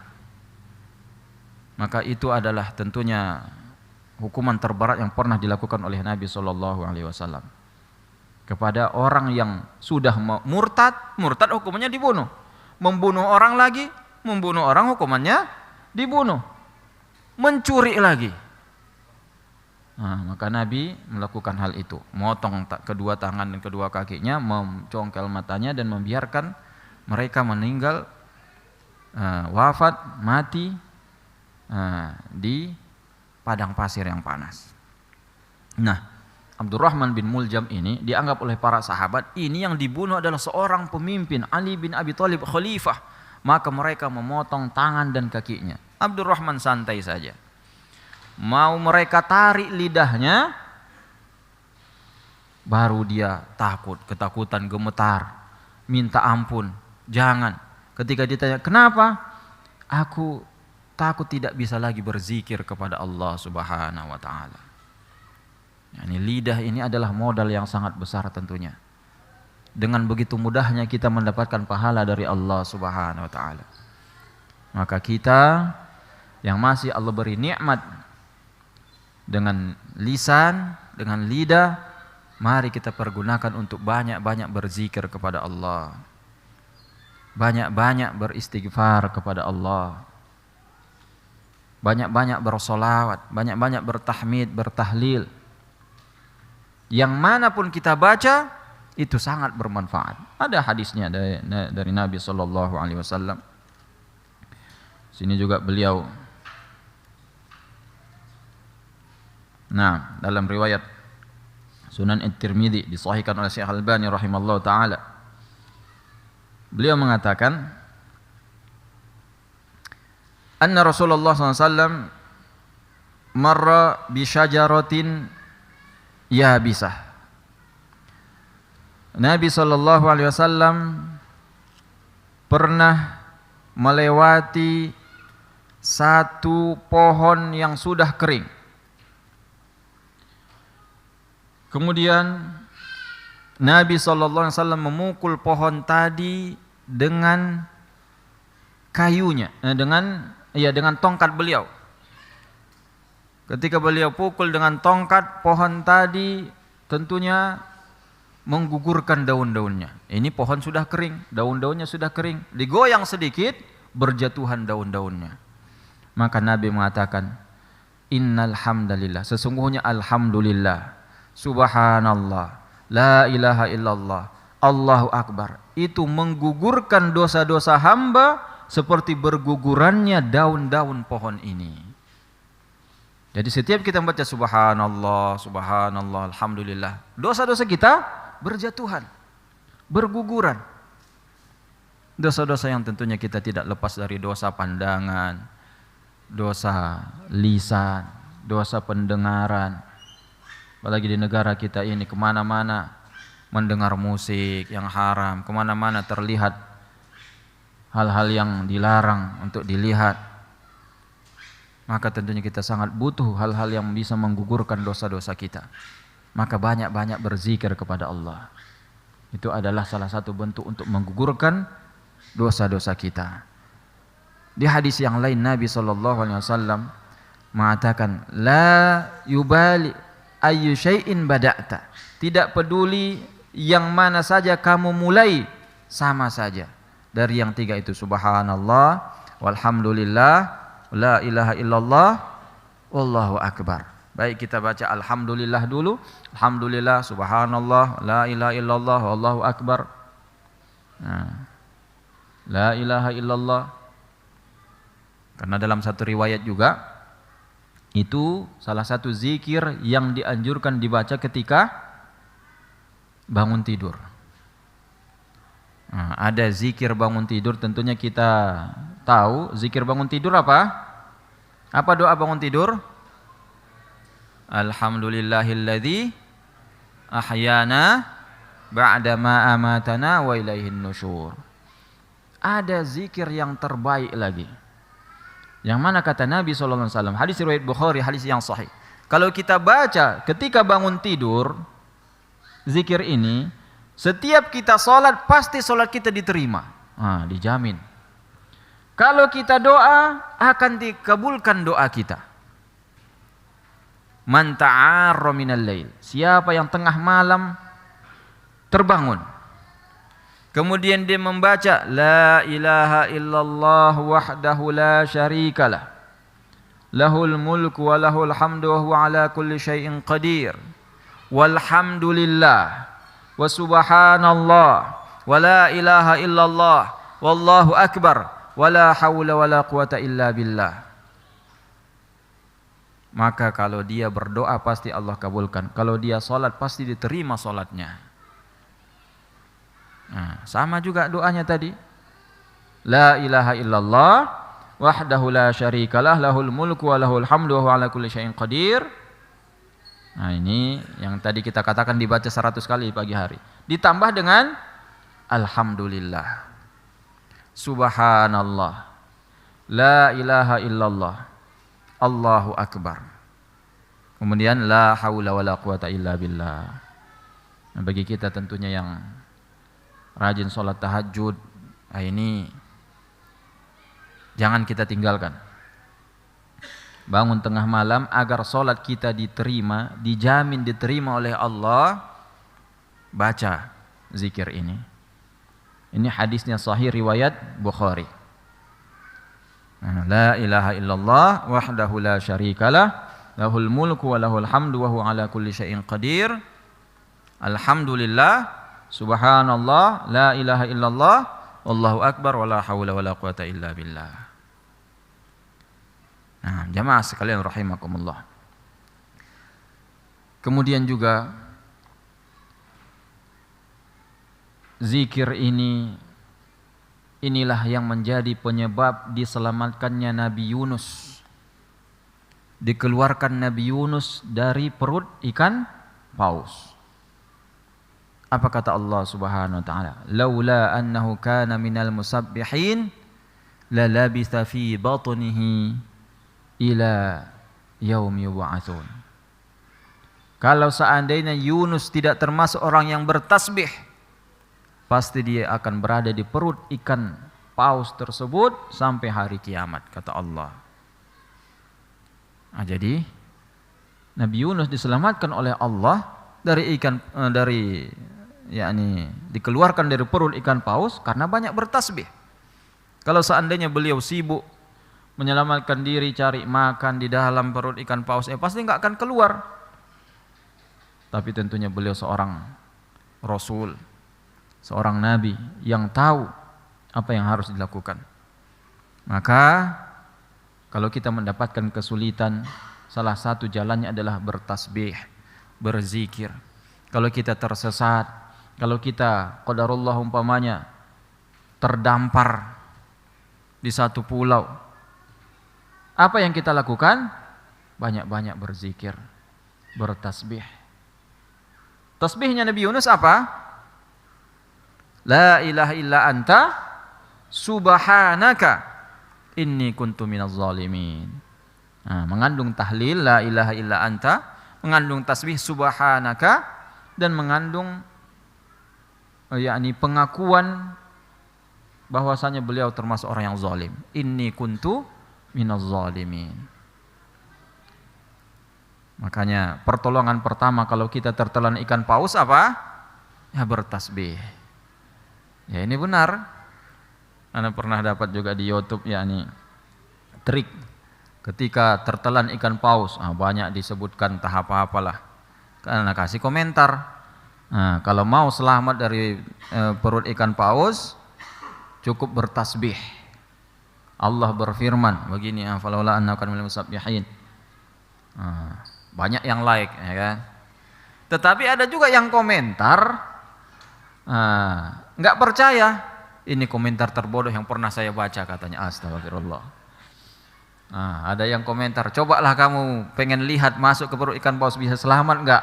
Maka itu adalah tentunya hukuman terberat yang pernah dilakukan oleh Nabi SAW kepada orang yang sudah murtad. Murtad hukumannya dibunuh. Membunuh orang lagi, membunuh orang hukumannya dibunuh. Mencuri lagi. Nah, maka Nabi melakukan hal itu, memotong kedua tangan dan kedua kakinya, mencongkel matanya dan membiarkan mereka meninggal, wafat, mati di padang pasir yang panas. Nah, Abdurrahman bin Muljam ini dianggap oleh para sahabat ini yang dibunuh adalah seorang pemimpin, Ali bin Abi Thalib khalifah. Maka mereka memotong tangan dan kakinya. Abdurrahman santai saja. Mau mereka tarik lidahnya, baru dia takut, ketakutan, gemetar. minta ampun. Jangan. Ketika ditanya, kenapa? Aku takut tidak bisa lagi berzikir kepada Allah Subhanahu wa ta'ala. Yani lidah ini adalah modal yang sangat besar tentunya. Dengan begitu mudahnya kita mendapatkan pahala dari Allah Subhanahu wa ta'ala. Maka kita yang masih Allah beri nikmat dengan lisan, dengan lidah, mari kita pergunakan untuk banyak-banyak berzikir kepada Allah. Banyak-banyak beristighfar kepada Allah. Banyak-banyak bersolawat, banyak-banyak bertahmid, bertahlil. Yang manapun kita baca, itu sangat bermanfaat. Ada hadisnya dari Nabi Sallallahu Alaihi Wasallam. Sini juga beliau. Nah, dalam riwayat Sunan At-Tirmidzi disahihkan oleh Syekh Al-Albani rahimallahu taala. Beliau mengatakan, anna Rasulullah SAW marra bi syajaratin yabisah. Nabi Sallallahu Alaihi Wasallam pernah melewati satu pohon yang sudah kering. Kemudian Nabi Sallallahu Alaihi Wasallam memukul pohon tadi dengan kayunya, dengan tongkat beliau. Ketika beliau pukul dengan tongkat, pohon tadi tentunya menggugurkan daun-daunnya. Ini pohon sudah kering, daun-daunnya sudah kering. Digoyang sedikit, berjatuhan daun-daunnya. Maka Nabi mengatakan, innal hamdalillah, sesungguhnya alhamdulillah, subhanallah, la ilaha illallah, Allahu akbar. Itu menggugurkan dosa-dosa hamba seperti bergugurannya daun-daun pohon ini. Jadi setiap kita membaca subhanallah, subhanallah, alhamdulillah, dosa-dosa kita berjatuhan, berguguran. Dosa-dosa yang tentunya kita tidak lepas dari dosa pandangan, dosa lisan, dosa pendengaran. Apalagi di negara kita ini, kemana-mana mendengar musik yang haram, kemana-mana terlihat hal-hal yang dilarang untuk dilihat. Maka tentunya kita sangat butuh hal-hal yang bisa menggugurkan dosa-dosa kita. Maka banyak-banyak berzikir kepada Allah. Itu adalah salah satu bentuk untuk menggugurkan dosa-dosa kita. Di hadis yang lain Nabi SAW mengatakan, la yubali ayyu syai'in bada'ta. Tidak peduli yang mana saja kamu mulai, sama saja. Dari yang tiga itu, subhanallah, walhamdulillah, la ilaha illallah, wallahu akbar. Baik, kita baca alhamdulillah dulu. Alhamdulillah, subhanallah, la ilaha illallah, wallahu akbar. Nah, la ilaha illallah. Karena dalam satu riwayat juga, itu salah satu zikir yang dianjurkan dibaca ketika bangun tidur. Nah, ada zikir bangun tidur, tentunya kita tahu zikir bangun tidur apa? Apa doa bangun tidur? Alhamdulillahilladzi ahyana ba'da ma amatana wa ilaihin nusyur. Ada zikir yang terbaik lagi. Yang mana kata Nabi SAW, hadis riwayat Bukhari, hadis yang sahih. Kalau kita baca ketika bangun tidur, zikir ini, setiap kita sholat, pasti sholat kita diterima. Dijamin. Kalau kita doa, akan dikabulkan doa kita. Man ta'arra minal lail, siapa yang tengah malam terbangun, kemudian dia membaca la ilaha illallah wahdahu la syarikalah, lahul mulku wa lahul hamdu wa huwa ala kulli syai'in qadir, walhamdulillah wa subhanallah wa la ilaha illallah wallahu akbar wa la hawla wa la quwata illa billah. Maka kalau dia berdoa pasti Allah kabulkan. Kalau dia sholat pasti diterima sholatnya. Nah, sama juga doanya tadi. La ilaha illallah wahdahu la syarikalah, lahul mulku wa lahul hamdu wa huwa ala kulli syai'in qadir. Nah, ini yang tadi kita katakan dibaca 100 kali pagi hari. Ditambah dengan alhamdulillah, subhanallah, la ilaha illallah, Allahu akbar. Kemudian la haula wala quwata illa billah. Nah, bagi kita tentunya yang rajin sholat tahajud, ini jangan kita tinggalkan. Bangun tengah malam agar sholat kita diterima, dijamin diterima oleh Allah, baca zikir ini. Ini hadisnya sahih riwayat Bukhari. La ilaha illallah wahdahu la syarikalah, lahul mulku wa lahul hamdu wa huwa ala kulli syai'in qadir. Alhamdulillah, subhanallah, la ilaha illallah, wallahu akbar, wala haula wala quwata illa billah. Nah, jamaah sekalian rahimakumullah. Kemudian juga zikir inilah yang menjadi penyebab diselamatkannya Nabi Yunus. Dikeluarkan Nabi Yunus dari perut ikan paus. Apa kata Allah Subhanahu wa taala? Laula annahu kana minal musabbihin la labitha fi batnihi ila yaumi yub'atsun. Kalau seandainya Yunus tidak termasuk orang yang bertasbih, pasti dia akan berada di perut ikan paus tersebut sampai hari kiamat, kata Allah. Nah, jadi Nabi Yunus diselamatkan oleh Allah dikeluarkan dari perut ikan paus karena banyak bertasbih. Kalau seandainya beliau sibuk menyelamatkan diri cari makan di dalam perut ikan paus, pasti nggak akan keluar. Tapi tentunya beliau seorang rasul, seorang nabi yang tahu apa yang harus dilakukan. Maka kalau kita mendapatkan kesulitan, salah satu jalannya adalah bertasbih, berzikir. Kalau kita tersesat, kalau kita qadarullah umpamanya terdampar di satu pulau, apa yang kita lakukan? Banyak-banyak berzikir, bertasbih. Tasbihnya Nabi Yunus apa? La ilaha illa anta subhanaka inni kuntu minaz zalimin. Nah, mengandung tahlil la ilaha illa anta, mengandung tasbih subhanaka, dan mengandung pengakuan bahwasanya beliau termasuk orang yang zalim. Inni kuntu minaz zalimin. Makanya pertolongan pertama kalau kita tertelan ikan paus apa? Ya bertasbih. Ya ini benar. Anda pernah dapat juga di YouTube trik ketika tertelan ikan paus. Banyak disebutkan tahap apalah. Karena kasih komentar. Nah, kalau mau selamat dari perut ikan paus, cukup bertasbih. Allah berfirman begini, falaula annaka minal musabbihin. Banyak yang like, ya kan? Tetapi ada juga yang komentar nggak percaya. Ini komentar terbodoh yang pernah saya baca, katanya. Astagfirullah. Ada yang komentar, cobalah kamu pengen lihat masuk ke perut ikan paus bisa selamat nggak?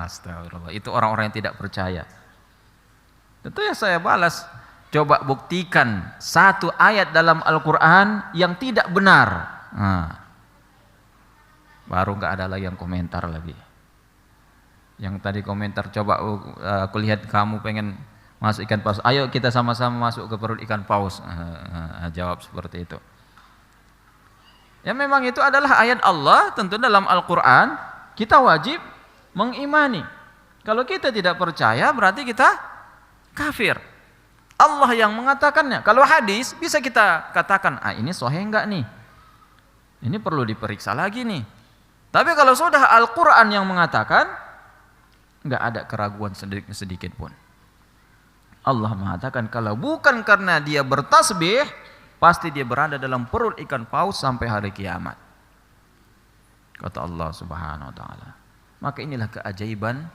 Astagfirullah. Itu orang-orang yang tidak percaya. Tentu ya saya balas, coba buktikan satu ayat dalam Al-Quran yang tidak benar. Baru nggak ada lagi yang komentar lagi. Yang tadi komentar, coba aku lihat kamu pengen masuk ikan paus, ayo kita sama-sama masuk ke perut ikan paus. Jawab seperti itu. Ya memang itu adalah ayat Allah, tentu dalam Al-Quran kita wajib mengimani. Kalau kita tidak percaya berarti kita kafir. Allah yang mengatakannya. Kalau hadis bisa kita katakan, ini sahih enggak nih? Ini perlu diperiksa lagi nih. Tapi kalau sudah Al-Quran yang mengatakan, enggak ada keraguan sedikit pun. Allah mengatakan kalau bukan karena dia bertasbih, pasti dia berada dalam perut ikan paus sampai hari kiamat. Kata Allah Subhanahu wa taala. Maka inilah keajaiban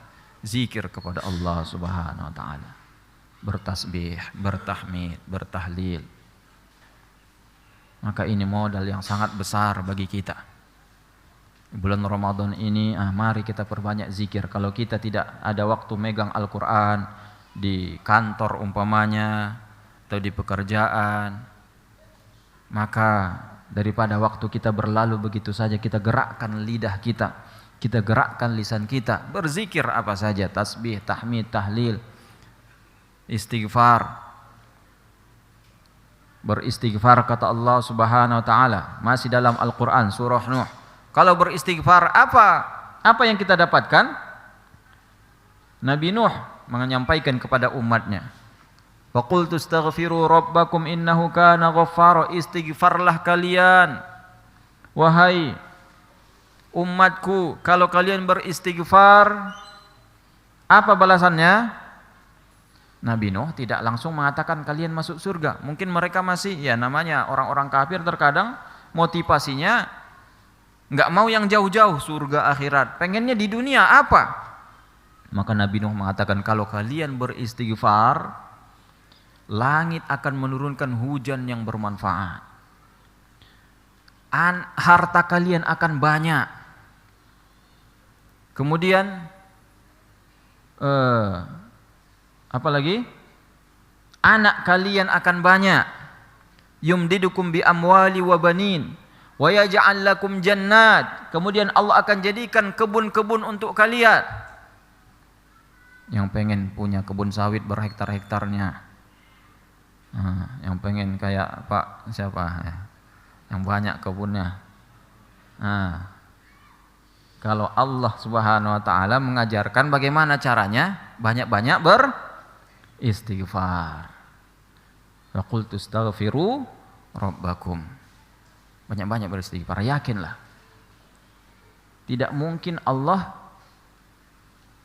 zikir kepada Allah Subhanahu wa taala. Bertasbih, bertahmid, bertahlil. Maka ini modal yang sangat besar bagi kita. Bulan Ramadan ini, mari kita perbanyak zikir. Kalau kita tidak ada waktu megang Al-Quran, di kantor umpamanya atau di pekerjaan, maka daripada waktu kita berlalu begitu saja, kita gerakkan lidah kita, kita gerakkan lisan kita, berzikir apa saja, tasbih, tahmid, tahlil, istighfar. Beristighfar kata Allah Subhanahu wa taala masih dalam Al-Qur'an surah Nuh. Kalau beristighfar apa yang kita dapatkan? Nabi Nuh menyampaikan kepada umatnya, "Wa qultu astaghfiru rabbakum innahu kana ghaffara." Istighfarlah kalian wahai umatku, kalau kalian beristighfar, apa balasannya? Nabi Nuh tidak langsung mengatakan kalian masuk surga. Mungkin mereka masih, ya namanya orang-orang kafir terkadang motivasinya nggak mau yang jauh-jauh surga akhirat, pengennya di dunia apa? Maka Nabi Nuh mengatakan kalau kalian beristighfar, langit akan menurunkan hujan yang bermanfaat. Harta kalian akan banyak. Kemudian apalagi anak kalian akan banyak. Yumdidukum bi amwali wa banin wa yaj'al lakum jannat. Kemudian Allah akan jadikan kebun-kebun untuk kalian. Yang pengen punya kebun sawit berhektar-hektarnya, yang pengen kayak Pak siapa ya, yang banyak kebunnya. Kalau Allah Subhanahu wa taala mengajarkan bagaimana caranya, banyak-banyak beristighfar. Wa qultu astaghfiru rabbakum. Banyak-banyak beristighfar, yakinlah. Tidak mungkin Allah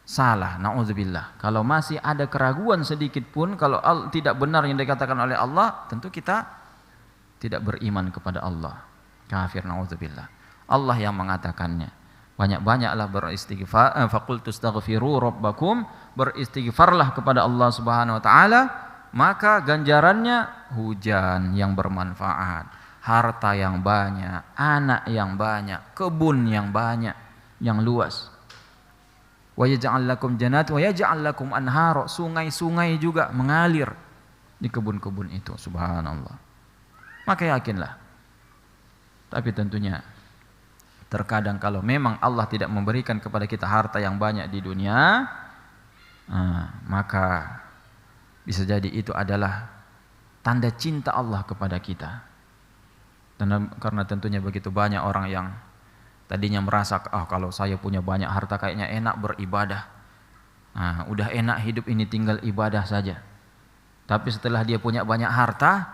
salah, na'udzubillah. Kalau masih ada keraguan sedikit pun, kalau tidak benar yang dikatakan oleh Allah, tentu kita tidak beriman kepada Allah. Kafir, na'udzubillah. Allah yang mengatakannya. Banyak-banyaklah beristighfar, faqultu astaghfiru rabbakum, beristighfarlah kepada Allah Subhanahu wa taala, maka ganjarannya hujan yang bermanfaat, harta yang banyak, anak yang banyak, kebun yang banyak, yang luas. Wa yaj'al lakum jannat wa yaj'al lakum anhar, sungai-sungai juga mengalir di kebun-kebun itu, subhanallah. Maka yakinlah. Tapi tentunya terkadang kalau memang Allah tidak memberikan kepada kita harta yang banyak di dunia, maka bisa jadi itu adalah tanda cinta Allah kepada kita. Karena tentunya begitu banyak orang yang tadinya merasa, kalau saya punya banyak harta kayaknya enak beribadah. Udah enak hidup ini tinggal ibadah saja. Tapi setelah dia punya banyak harta,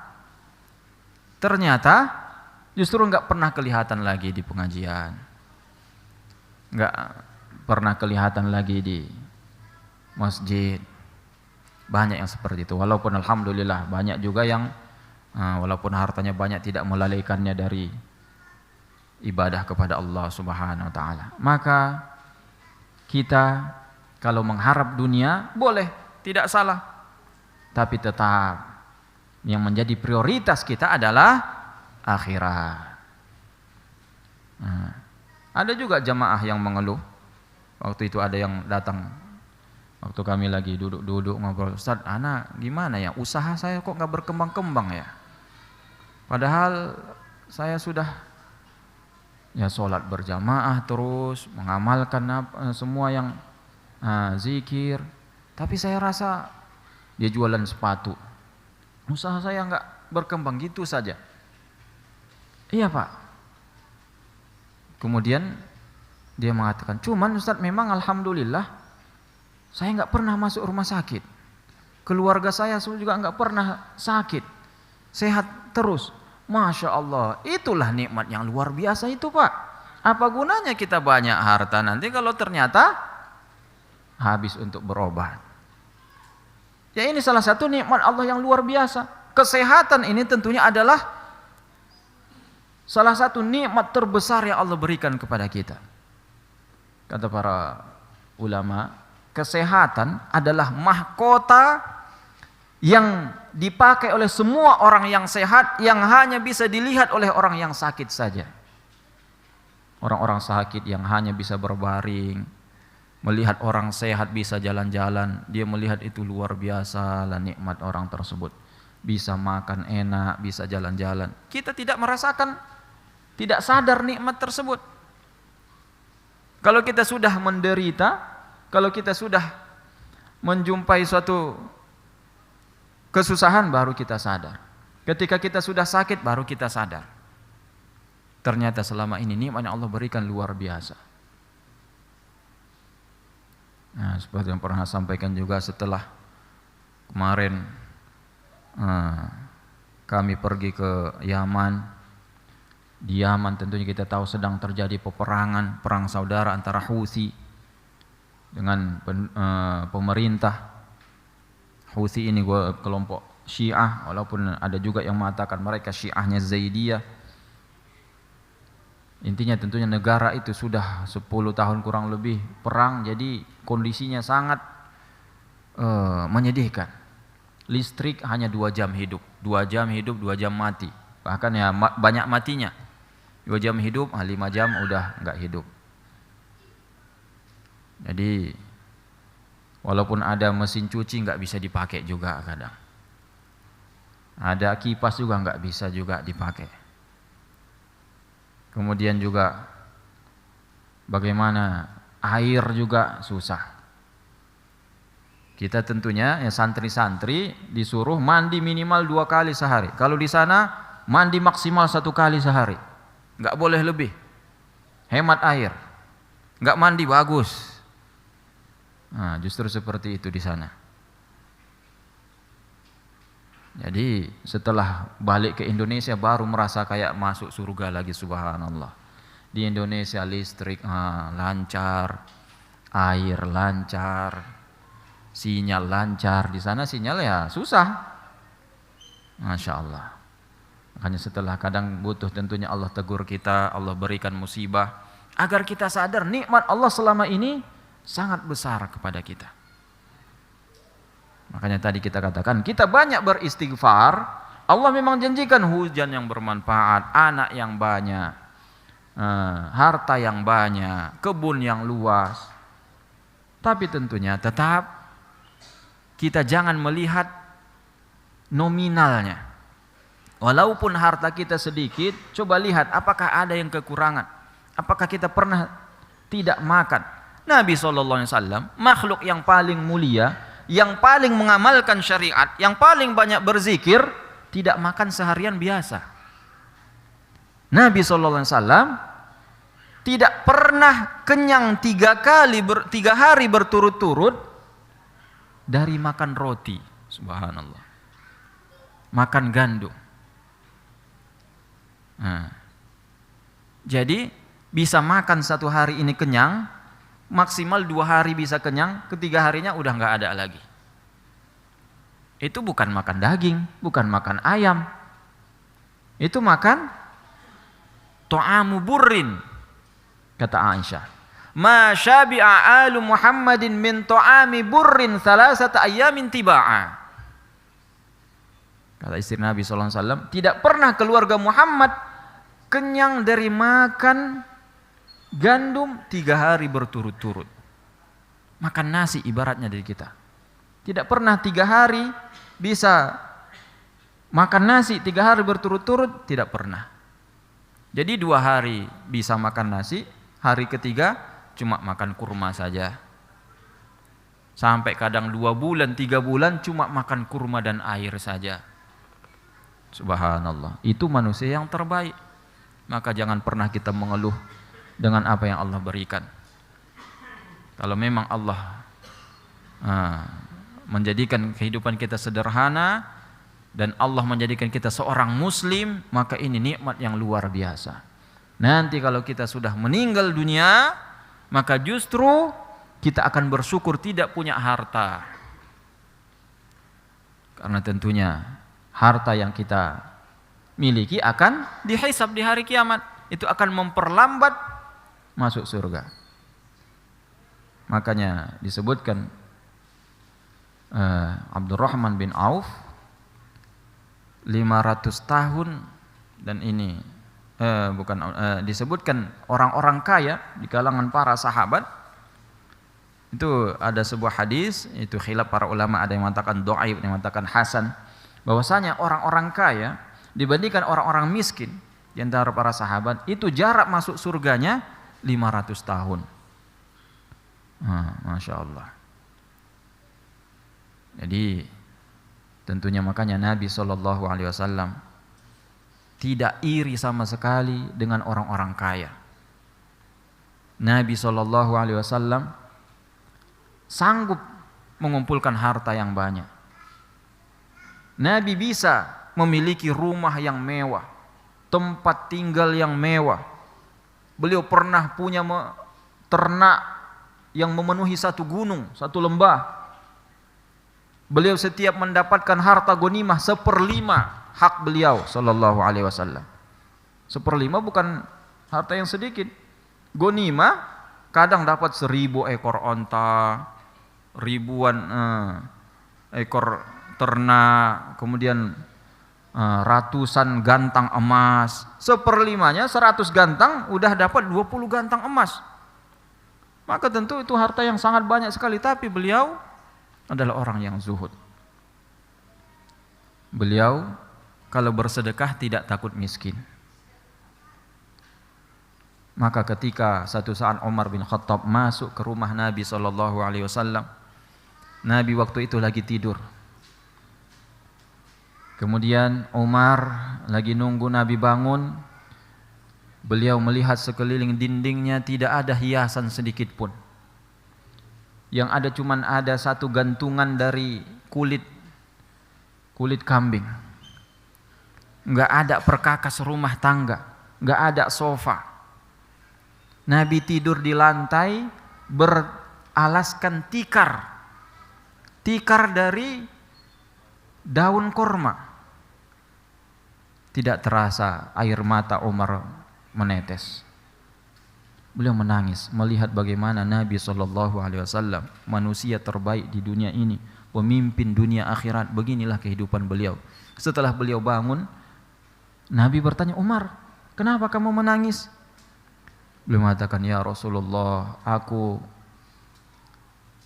ternyata justru nggak pernah kelihatan lagi di pengajian, nggak pernah kelihatan lagi di masjid. Banyak yang seperti itu. Walaupun alhamdulillah banyak juga yang walaupun hartanya banyak tidak melalaikannya dari ibadah kepada Allah Subhanahu wa taala. Maka kita kalau mengharap dunia boleh, tidak salah. Tapi tetap yang menjadi prioritas kita adalah akhirat. Ada juga jamaah yang mengeluh. Waktu itu ada yang datang, waktu kami lagi duduk-duduk ngobrol, "Ustaz, ana gimana ya? Usaha saya kok nggak berkembang-kembang ya? Padahal saya sudah sholat berjamaah terus, mengamalkan semua yang zikir, tapi saya rasa," dia jualan sepatu, "usaha saya nggak berkembang, gitu saja." Iya Pak. Kemudian dia mengatakan, "Cuman Ustaz, memang alhamdulillah saya nggak pernah masuk rumah sakit, keluarga saya juga nggak pernah sakit, sehat terus." Masya Allah, itulah nikmat yang luar biasa itu Pak. Apa gunanya kita banyak harta nanti kalau ternyata habis untuk berobat? Ya ini salah satu nikmat Allah yang luar biasa. Kesehatan ini tentunya adalah salah satu nikmat terbesar yang Allah berikan kepada kita. Kata para ulama, kesehatan adalah mahkota yang dipakai oleh semua orang yang sehat, yang hanya bisa dilihat oleh orang yang sakit saja. Orang-orang sakit yang hanya bisa berbaring, Melihat orang sehat bisa jalan-jalan, dia melihat itu luar biasa lah nikmat orang tersebut. Bisa makan enak, bisa jalan-jalan. Kita tidak merasakan, tidak sadar nikmat tersebut. Kalau kita sudah menderita, kalau kita sudah menjumpai suatu kesusahan, baru kita sadar. Ketika kita sudah sakit, baru kita sadar. Ternyata selama ini nikmat yang Allah berikan luar biasa. Nah, seperti yang pernah sampaikan juga setelah kemarin kami pergi ke Yaman. Di Yaman tentunya kita tahu sedang terjadi peperangan, perang saudara antara Houthi dengan pemerintah. Houthi ini kelompok Syiah, walaupun ada juga yang mengatakan mereka Syiahnya Zaidiyah. Intinya tentunya negara itu sudah 10 tahun kurang lebih perang, jadi kondisinya sangat menyedihkan. Listrik hanya 2 jam hidup, 2 jam hidup, 2 jam mati. Bahkan ya banyak matinya. 2 jam hidup, 5 jam udah enggak hidup. Jadi walaupun ada mesin cuci enggak bisa dipakai juga kadang. Ada kipas juga enggak bisa juga dipakai. Kemudian juga bagaimana air juga susah. Kita tentunya ya santri-santri disuruh mandi minimal 2 kali sehari. Kalau di sana mandi maksimal 1 kali sehari. Enggak boleh lebih. Hemat air. Enggak mandi bagus. Nah, justru seperti itu di sana. Jadi setelah balik ke Indonesia baru merasa kayak masuk surga lagi, subhanallah. Di Indonesia listrik lancar, air lancar, sinyal lancar. Di sana sinyal ya susah. Masya Allah. Makanya setelah kadang butuh tentunya Allah tegur kita, Allah berikan musibah agar kita sadar nikmat Allah selama ini sangat besar kepada kita. Makanya tadi kita katakan kita banyak beristighfar, Allah memang janjikan hujan yang bermanfaat, anak yang banyak, harta yang banyak, kebun yang luas. Tapi tentunya tetap kita jangan melihat nominalnya. Walaupun harta kita sedikit, coba lihat apakah ada yang kekurangan. Apakah kita pernah tidak makan. Nabi SAW makhluk yang paling mulia, yang paling mengamalkan syariat, yang paling banyak berzikir, tidak makan seharian biasa. Nabi SAW tidak pernah kenyang 3 hari berturut-turut dari makan roti. Subhanallah. Makan gandum. Nah, jadi bisa makan 1 hari ini kenyang, maksimal 2 hari bisa kenyang, ketiga harinya udah nggak ada lagi. Itu bukan makan daging, bukan makan ayam. Itu makan ta'amu burrin, kata Aisyah. Ma syabi'a alu Muhammadin min ta'ami burrin salasata ayyamin tiba'a. Kata istri Nabi SAW, tidak pernah keluarga Muhammad kenyang dari makan gandum 3 hari berturut-turut. Makan nasi ibaratnya dari kita. Tidak pernah 3 hari bisa makan nasi 3 hari berturut-turut, tidak pernah. Jadi 2 hari bisa makan nasi, hari ketiga cuma makan kurma saja. Sampai kadang 2 bulan, 3 bulan cuma makan kurma dan air saja. Subhanallah, itu manusia yang terbaik. Maka jangan pernah kita mengeluh dengan apa yang Allah berikan. Kalau memang Allah menjadikan kehidupan kita sederhana dan Allah menjadikan kita seorang muslim, maka ini nikmat yang luar biasa. Nanti kalau kita sudah meninggal dunia, maka justru kita akan bersyukur tidak punya harta. Karena tentunya harta yang kita miliki akan dihisab di hari kiamat. Itu akan memperlambat masuk surga. Makanya disebutkan Abdurrahman bin Auf 500 tahun, dan ini disebutkan orang-orang kaya di kalangan para sahabat Itu ada sebuah hadis, itu khilaf para ulama, ada yang mengatakan dhaif, ada yang mengatakan hasan, bahwasanya orang-orang kaya dibandingkan orang-orang miskin di antara para sahabat, itu jarak masuk surganya 500 tahun. Masya Allah. Jadi tentunya makanya Nabi SAW tidak iri sama sekali dengan orang-orang kaya. Nabi SAW sanggup mengumpulkan harta yang banyak. Nabi bisa memiliki rumah yang mewah, tempat tinggal yang mewah. Beliau pernah punya ternak yang memenuhi satu gunung, satu lembah. Beliau setiap mendapatkan harta ghanimah 1/5 hak beliau sallallahu alaihi wasallam. 1/5 bukan harta yang sedikit. Ghanimah kadang dapat 1000 ekor onta, ribuan ekor ternak, kemudian ratusan gantang emas. 1/5-nya 100 gantang udah dapat 20 gantang emas. Maka tentu itu harta yang sangat banyak sekali, tapi beliau adalah orang yang zuhud. Beliau kalau bersedekah tidak takut miskin. Maka ketika satu saat Umar bin Khattab masuk ke rumah Nabi SAW, Nabi waktu itu lagi tidur. Kemudian Umar lagi nunggu Nabi bangun. Beliau melihat sekeliling dindingnya tidak ada hiasan sedikit pun. Yang ada cuman ada satu gantungan dari kulit kambing. Enggak ada perkakas rumah tangga, enggak ada sofa. Nabi tidur di lantai beralaskan tikar. Tikar dari daun korma. Tidak terasa air mata Umar menetes. Beliau menangis melihat bagaimana Nabi SAW, manusia terbaik di dunia ini, pemimpin dunia akhirat, beginilah kehidupan beliau. Setelah beliau bangun, Nabi bertanya, Umar, kenapa kamu menangis? Beliau mengatakan, ya Rasulullah, aku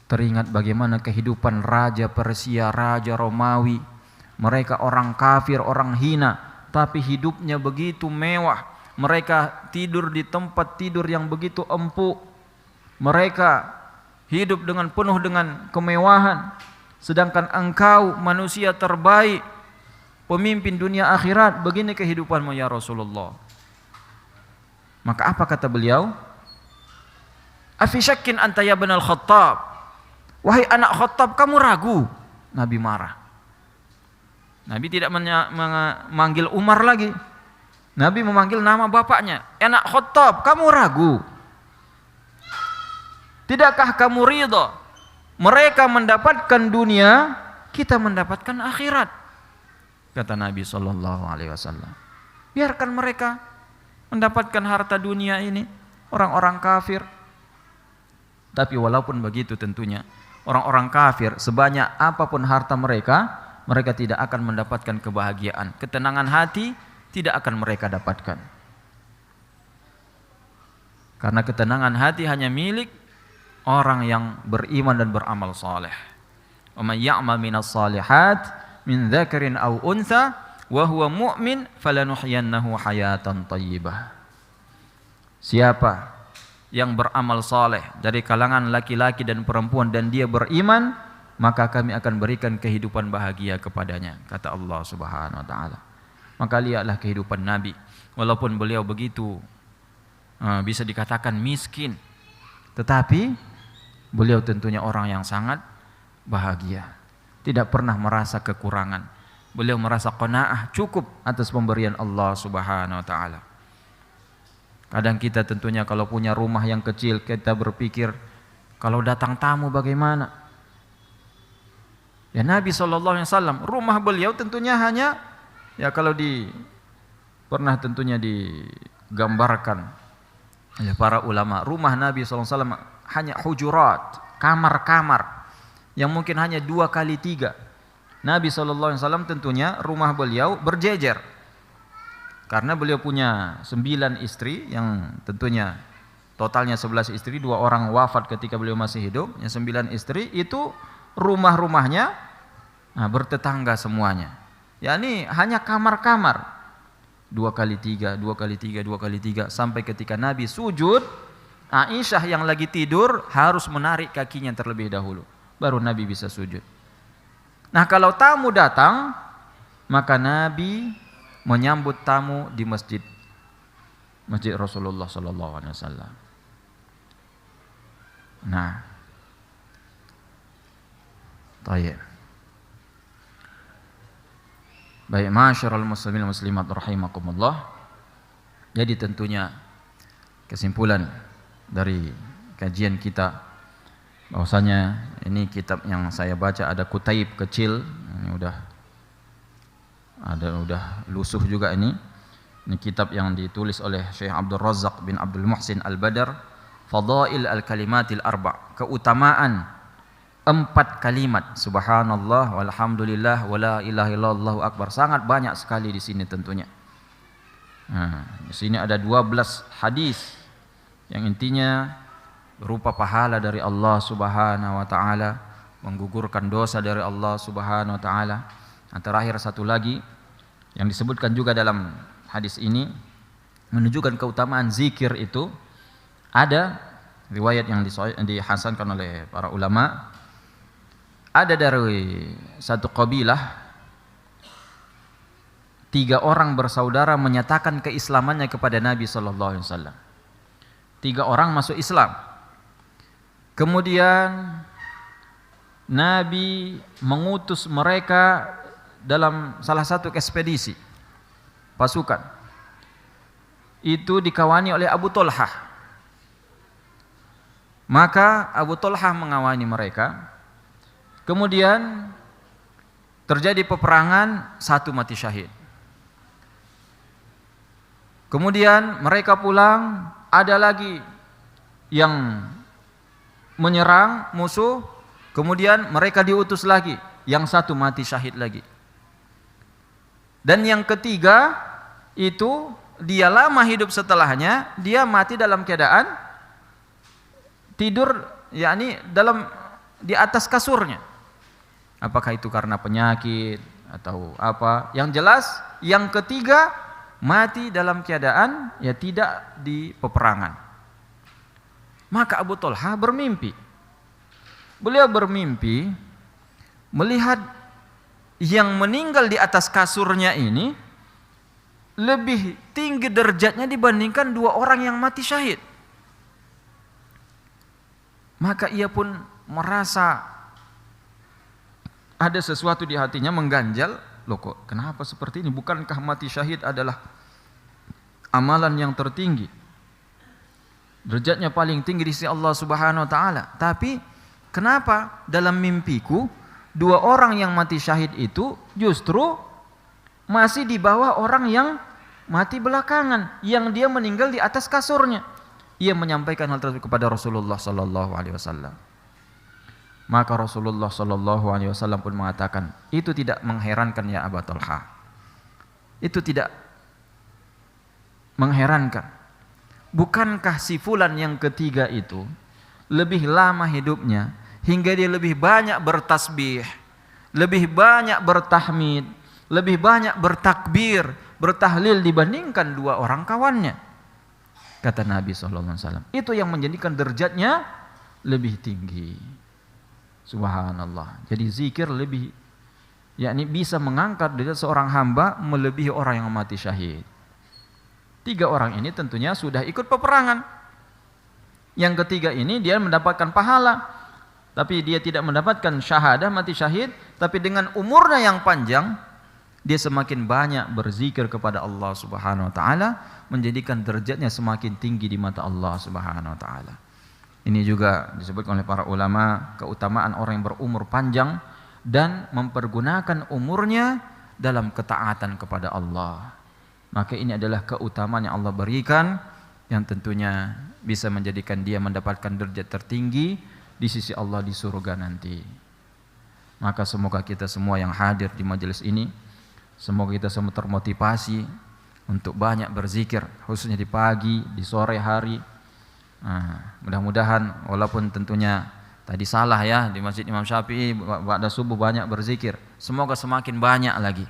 teringat bagaimana kehidupan Raja Persia, Raja Romawi. Mereka orang kafir, orang hina, tapi hidupnya begitu mewah. Mereka tidur di tempat tidur yang begitu empuk. Mereka hidup dengan penuh dengan kemewahan. Sedangkan engkau manusia terbaik, pemimpin dunia akhirat, begini kehidupanmu ya Rasulullah. Maka apa kata beliau? Afi syakkin anta ya ibn al-Khattab. Wahai anak Khattab, kamu ragu? Nabi marah. Nabi tidak memanggil Umar lagi. Nabi memanggil nama bapaknya. Anak Khattab, kamu ragu? Tidakkah kamu ridha? Mereka mendapatkan dunia, kita mendapatkan akhirat. Kata Nabi SAW. Biarkan mereka mendapatkan harta dunia ini, orang-orang kafir. Tapi walaupun begitu tentunya, orang-orang kafir sebanyak apapun harta mereka, mereka tidak akan mendapatkan kebahagiaan. Ketenangan hati tidak akan mereka dapatkan. Karena ketenangan hati hanya milik orang yang beriman dan beramal saleh. Wa may ya'mal minas salihat min dzakarin aw untha wa huwa mu'min falanuhyiyannahu hayatan thayyibah. Siapa yang beramal saleh dari kalangan laki-laki dan perempuan dan dia beriman, maka kami akan berikan kehidupan bahagia kepadanya, kata Allah Subhanahu wa taala. Maka lihatlah kehidupan Nabi, walaupun beliau begitu bisa dikatakan miskin, tetapi beliau tentunya orang yang sangat bahagia, tidak pernah merasa kekurangan. Beliau merasa qanaah, cukup atas pemberian Allah Subhanahu wa taala. Kadang kita tentunya kalau punya rumah yang kecil, kita berpikir kalau datang tamu bagaimana? Ya Nabi SAW, rumah beliau tentunya hanya, ya kalau pernah tentunya digambarkan oleh para ulama, rumah Nabi SAW hanya hujurat, kamar-kamar yang mungkin hanya 2x3. Nabi SAW tentunya rumah beliau berjejer, karena beliau punya 9 istri yang tentunya totalnya 11 istri, 2 orang wafat ketika beliau masih hidup, yang 9 istri itu rumah-rumahnya bertetangga semuanya. Yakni hanya kamar-kamar, 2 kali 3, 2 kali 3, 2 kali 3, sampai ketika Nabi sujud, Aisyah yang lagi tidur harus menarik kakinya terlebih dahulu, baru Nabi bisa sujud. Nah, kalau tamu datang, maka Nabi menyambut tamu di masjid Rasulullah sallallahu alaihi wasallam. Nah, baik. Baik, masyarul muslimin muslimat rahimakumullah. Jadi tentunya kesimpulan dari kajian kita bahwasanya ini kitab yang saya baca ada kutaib kecil, ini udah lusuh juga ini. Ini kitab yang ditulis oleh Syekh Abdul Razzaq bin Abdul Muhsin Al-Badar, Fadail Al-Kalimatil Arba', keutamaan 4 kalimat subhanallah walhamdulillah wala ilaha illallah akbar. Sangat banyak sekali di sini tentunya. Nah, di sini ada 12 hadis yang intinya berupa pahala dari Allah Subhanahu wa taala, menggugurkan dosa dari Allah Subhanahu wa taala. Nah, terakhir satu lagi yang disebutkan juga dalam hadis ini menunjukkan keutamaan zikir itu. Ada riwayat yang dihasankan oleh para ulama. Ada dari satu kabilah 3 orang bersaudara menyatakan keislamannya kepada Nabi sallallahu alaihi wasallam. 3 orang masuk Islam. Kemudian Nabi mengutus mereka dalam salah satu ekspedisi pasukan. Itu dikawani oleh Abu Thalhah. Maka Abu Thalhah mengawani mereka. Kemudian terjadi peperangan, 1 mati syahid. Kemudian mereka pulang, ada lagi yang menyerang musuh, kemudian mereka diutus lagi, yang 1 mati syahid lagi. Dan yang ketiga itu dia lama hidup setelahnya, dia mati dalam keadaan tidur, yakni di atas kasurnya. Apakah itu karena penyakit atau apa? Yang jelas yang ketiga mati dalam keadaan tidak di peperangan. Maka Abu Thalhah bermimpi. Beliau bermimpi melihat yang meninggal di atas kasurnya ini lebih tinggi derajatnya dibandingkan 2 orang yang mati syahid. Maka ia pun merasa ada sesuatu di hatinya mengganjal, loh kok kenapa seperti ini? Bukankah mati syahid adalah amalan yang tertinggi, derajatnya paling tinggi di sisi Allah Subhanahu wa taala? Tapi kenapa dalam mimpiku 2 orang yang mati syahid itu justru masih di bawah orang yang mati belakangan, yang dia meninggal di atas kasurnya? Ia menyampaikan hal tersebut kepada Rasulullah sallallahu alaihi wasallam. Maka Rasulullah sallallahu alaihi wasallam pun mengatakan, itu tidak mengherankan ya Abu Thalhah. Itu tidak mengherankan. Bukankah si fulan yang ketiga itu lebih lama hidupnya hingga dia lebih banyak bertasbih, lebih banyak bertahmid, lebih banyak bertakbir, bertahlil dibandingkan 2 orang kawannya. Kata Nabi sallallahu alaihi wasallam, itu yang menjadikan derajatnya lebih tinggi. Subhanallah. Jadi zikir lebih, yakni bisa mengangkat derajat seorang hamba melebihi orang yang mati syahid. 3 orang ini tentunya sudah ikut peperangan. Yang ketiga ini dia mendapatkan pahala, tapi dia tidak mendapatkan syahadah mati syahid, tapi dengan umurnya yang panjang dia semakin banyak berzikir kepada Allah Subhanahu wa taala, menjadikan derajatnya semakin tinggi di mata Allah Subhanahu wa taala. Ini juga disebutkan oleh para ulama keutamaan orang yang berumur panjang dan mempergunakan umurnya dalam ketaatan kepada Allah. Maka ini adalah keutamaan yang Allah berikan yang tentunya bisa menjadikan dia mendapatkan derajat tertinggi di sisi Allah di surga nanti. Maka semoga kita semua yang hadir di majelis ini, semoga kita semua termotivasi untuk banyak berzikir, khususnya di pagi, di sore hari, Mudah-mudahan walaupun tentunya tadi salah ya di Masjid Imam Syafi'i ba'da subuh banyak berzikir. Semoga semakin banyak lagi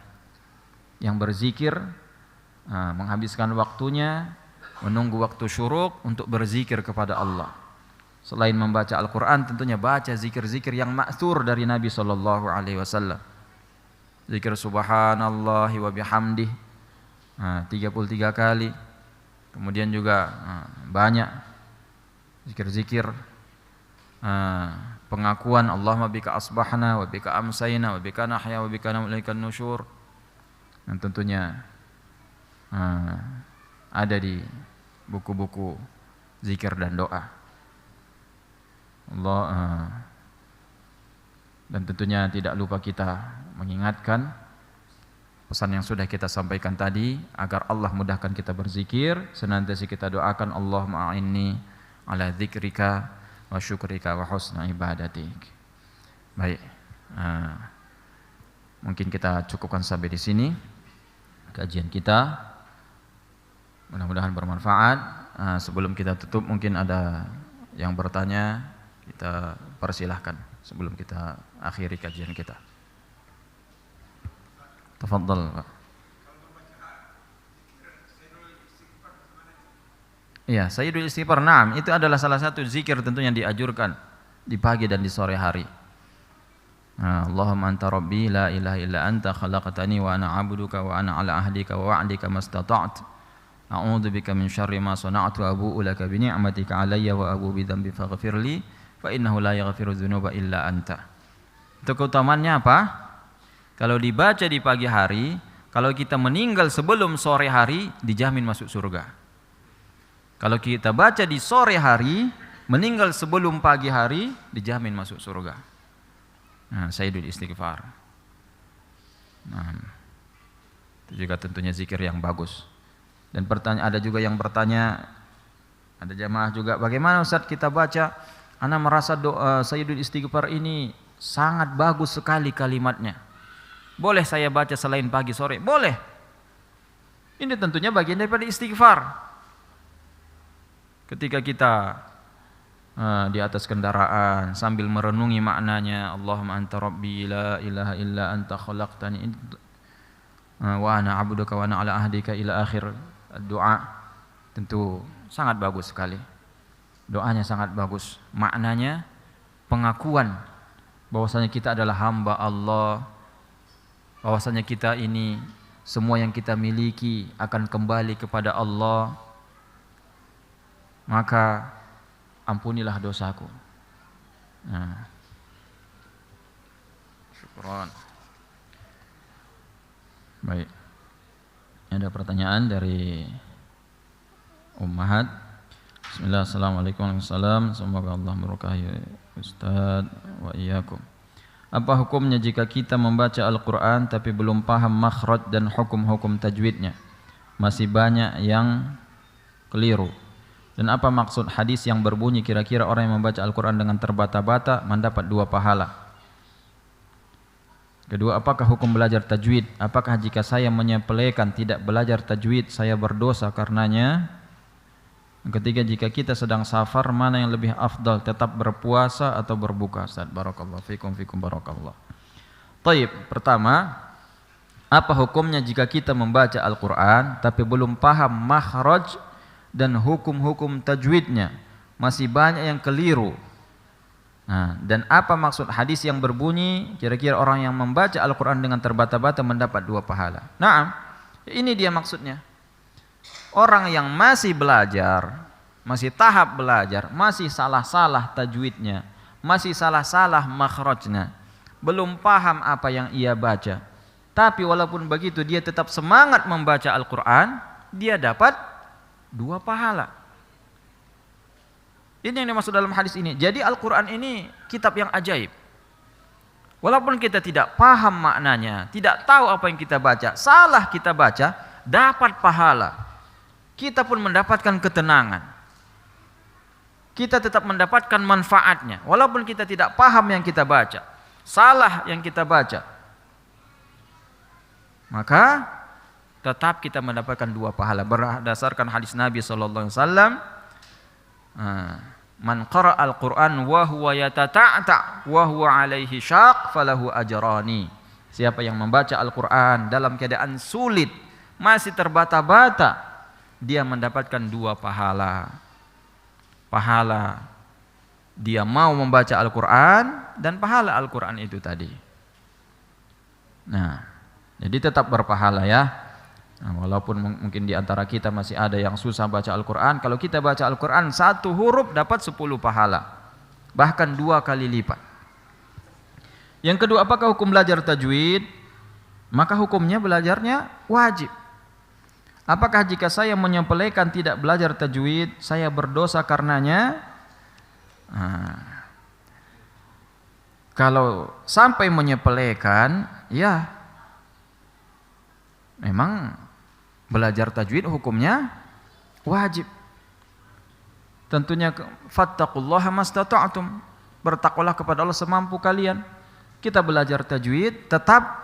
yang berzikir, menghabiskan waktunya menunggu waktu syuruk untuk berzikir kepada Allah. Selain membaca Al-Quran, tentunya baca zikir-zikir yang ma'thur dari Nabi sallallahu alaihi wasallam. Zikir subhanallahi wa bihamdih 33 kali. Kemudian juga banyak zikir-zikir pengakuan Allahumma bika asbahna wa bika amsayna wa bika nahya wa bika namulaikan nusyur. Dan tentunya ada di buku-buku zikir dan doa. Dan tentunya tidak lupa kita mengingatkan pesan yang sudah kita sampaikan tadi, agar Allah mudahkan kita berzikir, senantiasa kita doakan Allahumma a'inni ala dzikrika wa syukrika wa husna ibadatik. Baik, mungkin kita cukupkan sampai di sini kajian kita. Mudah-mudahan bermanfaat. Sebelum kita tutup, mungkin ada yang bertanya, kita persilahkan sebelum kita akhiri kajian kita. Tafadhal, Pak. Iya, Sayyidul Istighfar. Naam, itu adalah salah satu zikir tentunya yang dianjurkan di pagi dan di sore hari. Allahumma anta rabbi la ilaha illa anta khalaqtani wa ana 'abduka wa ana 'ala ahdika wa wa'dika mastata'tu. A'udzubika min syarri ma sana'tu abu'u laka bi ni'matika 'alayya wa abu'u bi dzambi faghfirli fa innahu la yaghfiru dzunuba illa anta. Itu keutamaannya apa? Kalau dibaca di pagi hari, kalau kita meninggal sebelum sore hari, dijamin masuk surga. Kalau kita baca di sore hari, meninggal sebelum pagi hari, dijamin masuk surga. Sayyidul Istighfar. Itu juga tentunya zikir yang bagus. Dan ada juga yang bertanya, ada jamaah juga, bagaimana Ustaz kita baca? Ana merasa doa Sayyidul Istighfar ini sangat bagus sekali kalimatnya. Boleh saya baca selain pagi sore? Boleh. Ini tentunya bagian daripada istighfar. Ketika kita di atas kendaraan sambil merenungi maknanya, Allahumma anta rabbi la ilaha illa anta khalaqtani wa ana 'abduka wa ana 'ala ahdika ila akhir doa, tentu sangat bagus sekali. Doanya sangat bagus. Maknanya pengakuan bahwasanya kita adalah hamba Allah, bahwasanya kita ini semua yang kita miliki akan kembali kepada Allah, maka ampunilah dosaku. Syukran. Baik. Ada pertanyaan dari Ummahat. Bismillah, assalamualaikum warahmatullahi wabarakatuh. Semoga Allah memberkahi Ustaz wa iyyakum. Apa hukumnya jika kita membaca Al-Quran tapi belum paham makhraj dan hukum-hukum tajwidnya? Masih banyak yang keliru. Dan apa maksud hadis yang berbunyi kira-kira orang yang membaca Al-Quran dengan terbata-bata mendapat 2 pahala? Kedua, apakah hukum belajar tajwid? Apakah jika saya menyepelekan tidak belajar tajwid saya berdosa karenanya? Ketiga, jika kita sedang safar, mana yang lebih afdal, tetap berpuasa atau berbuka? Ustaz, barakallahu fikum barakallah. Taib, pertama, apa hukumnya jika kita membaca Al-Quran tapi belum paham makhraj dan hukum-hukum tajwidnya? Masih banyak yang keliru. Dan apa maksud hadis yang berbunyi kira-kira orang yang membaca Al-Quran dengan terbata-bata mendapat 2 pahala? Naam, ini dia maksudnya. Orang yang masih belajar, masih tahap belajar, masih salah-salah tajwidnya, masih salah-salah makhrajnya, belum paham apa yang ia baca, tapi walaupun begitu dia tetap semangat membaca Al-Quran, dia dapat 2 pahala. Ini yang dimaksud dalam hadis ini. Jadi Al-Quran ini kitab yang ajaib. Walaupun kita tidak paham maknanya, tidak tahu apa yang kita baca, salah kita baca, dapat pahala. Kita pun mendapatkan ketenangan. Kita tetap mendapatkan manfaatnya. Walaupun kita tidak paham yang kita baca, salah yang kita baca, maka tetap kita mendapatkan 2 pahala. Berdasarkan hadis Nabi SAW, Man qara'al Qur'an wa huwa yatata'ta wa huwa 'alaihi syaq falahu ajrani. Siapa yang membaca Al-Qur'an dalam keadaan sulit, masih terbata-bata, dia mendapatkan 2 pahala. Pahala dia mau membaca Al-Qur'an dan pahala Al-Qur'an itu tadi. Nah, jadi tetap berpahala ya. Nah, walaupun mungkin di antara kita masih ada yang susah baca Al-Qur'an, kalau kita baca Al-Qur'an 1 huruf dapat 10 pahala. Bahkan 2 kali lipat. Yang kedua, apakah hukum belajar tajwid? Maka hukumnya belajarnya wajib. Apakah jika saya menyepelekan tidak belajar tajwid, saya berdosa karenanya? Kalau sampai menyepelekan, ya memang belajar tajwid hukumnya wajib. Tentunya fattaqullaha mastata'tum, bertakwalah kepada Allah semampu kalian. Kita belajar tajwid tetap,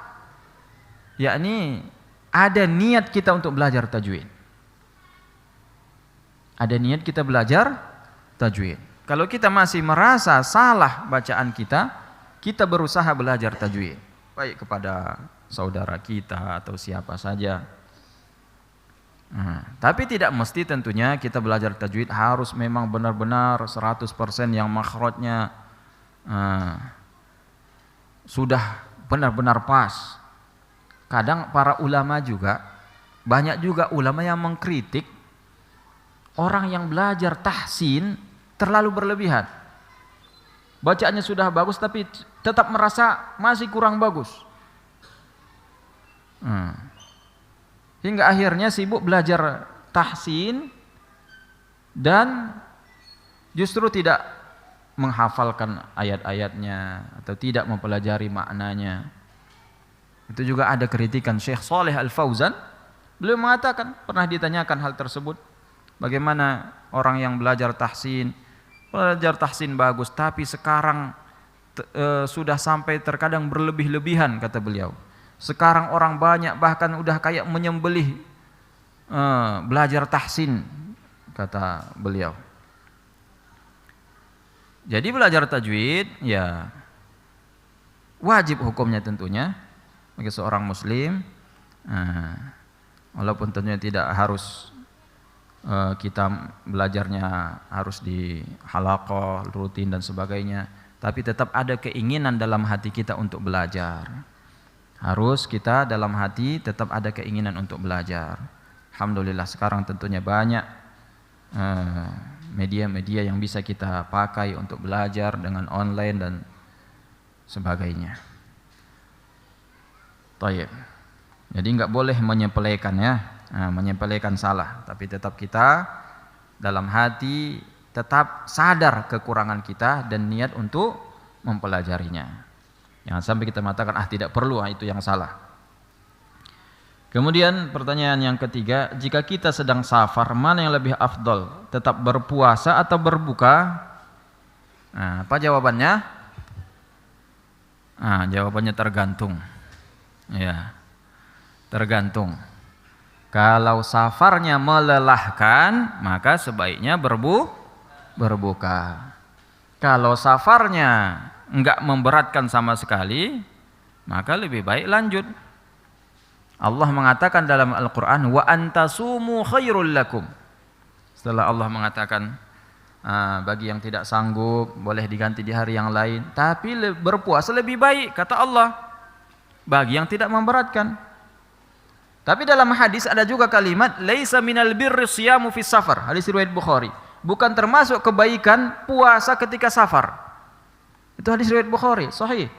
yakni ada niat kita untuk belajar tajwid. Ada niat kita belajar tajwid. Kalau kita masih merasa salah bacaan kita, kita berusaha belajar tajwid, baik kepada saudara kita atau siapa saja. Tapi tidak mesti tentunya kita belajar tajwid harus memang benar-benar 100% yang makhrajnya sudah benar-benar pas. Kadang para ulama juga, banyak juga ulama yang mengkritik orang yang belajar tahsin terlalu berlebihan. Bacaannya sudah bagus tapi tetap merasa masih kurang bagus. Hingga akhirnya sibuk belajar tahsin dan justru tidak menghafalkan ayat-ayatnya atau tidak mempelajari maknanya. Itu juga ada kritikan Syekh Shalih Al-Fauzan. Beliau mengatakan, pernah ditanyakan hal tersebut, bagaimana orang yang belajar tahsin bagus tapi sekarang sudah sampai terkadang berlebih-lebihan, kata beliau. Sekarang orang banyak bahkan udah kayak menyembelih belajar tahsin, kata beliau. Jadi belajar tajwid ya wajib hukumnya tentunya bagi seorang muslim. Walaupun tentunya tidak harus kita belajarnya harus di halaqah rutin dan sebagainya, tapi tetap ada keinginan dalam hati kita untuk belajar. Harus kita dalam hati tetap ada keinginan untuk belajar. Alhamdulillah sekarang tentunya banyak media-media yang bisa kita pakai untuk belajar dengan online dan sebagainya. Tayyib. Jadi enggak boleh menyepelekan ya, menyepelekan salah, tapi tetap kita dalam hati tetap sadar kekurangan kita dan niat untuk mempelajarinya. Jangan sampai kita mengatakan tidak perlu, itu yang salah. Kemudian pertanyaan yang ketiga, jika kita sedang safar, mana yang lebih afdol? Tetap berpuasa atau berbuka? Apa jawabannya? Jawabannya tergantung. Ya, tergantung. Kalau safarnya melelahkan, maka sebaiknya berbuka. Kalau safarnya enggak memberatkan sama sekali, maka lebih baik lanjut. Allah mengatakan dalam Al-Quran, wa antasumu khairul lakum. Setelah Allah mengatakan bagi yang tidak sanggup boleh diganti di hari yang lain, tapi berpuasa lebih baik, kata Allah, bagi yang tidak memberatkan. Tapi dalam hadis ada juga kalimat laisa minal birri siyamu fis safar, hadis riwayat Bukhari, bukan termasuk kebaikan puasa ketika safar. Itu hadis riwayat Bukhari, sahih.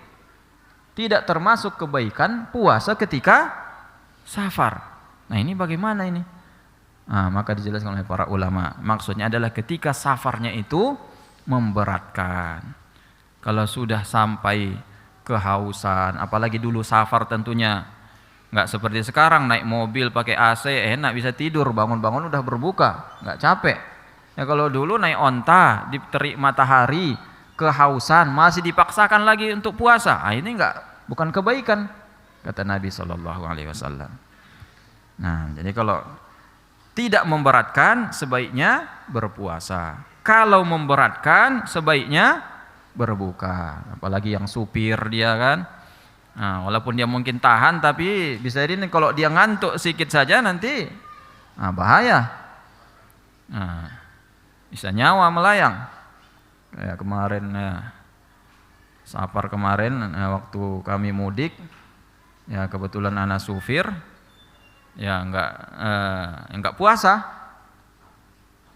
Tidak termasuk kebaikan puasa ketika safar. Nah ini bagaimana ini? Maka dijelaskan oleh para ulama. Maksudnya adalah ketika safarnya itu memberatkan. Kalau sudah sampai kehausan, apalagi dulu safar tentunya nggak seperti sekarang naik mobil pakai AC enak bisa tidur, bangun-bangun udah berbuka, nggak capek. Ya kalau dulu naik onta diterik matahari, kehausan masih dipaksakan lagi untuk puasa. Ini bukan kebaikan, kata Nabi SAW. Nah, jadi kalau tidak memberatkan sebaiknya berpuasa. kalau memberatkan sebaiknya berbuka. Apalagi yang supir dia kan. Nah, walaupun dia mungkin tahan, tapi bisa jadi kalau dia ngantuk sedikit saja nanti bahaya. Nah, bisa nyawa melayang. Kayak kemarin safar kemarin waktu kami mudik, ya kebetulan anak supir, ya enggak puasa,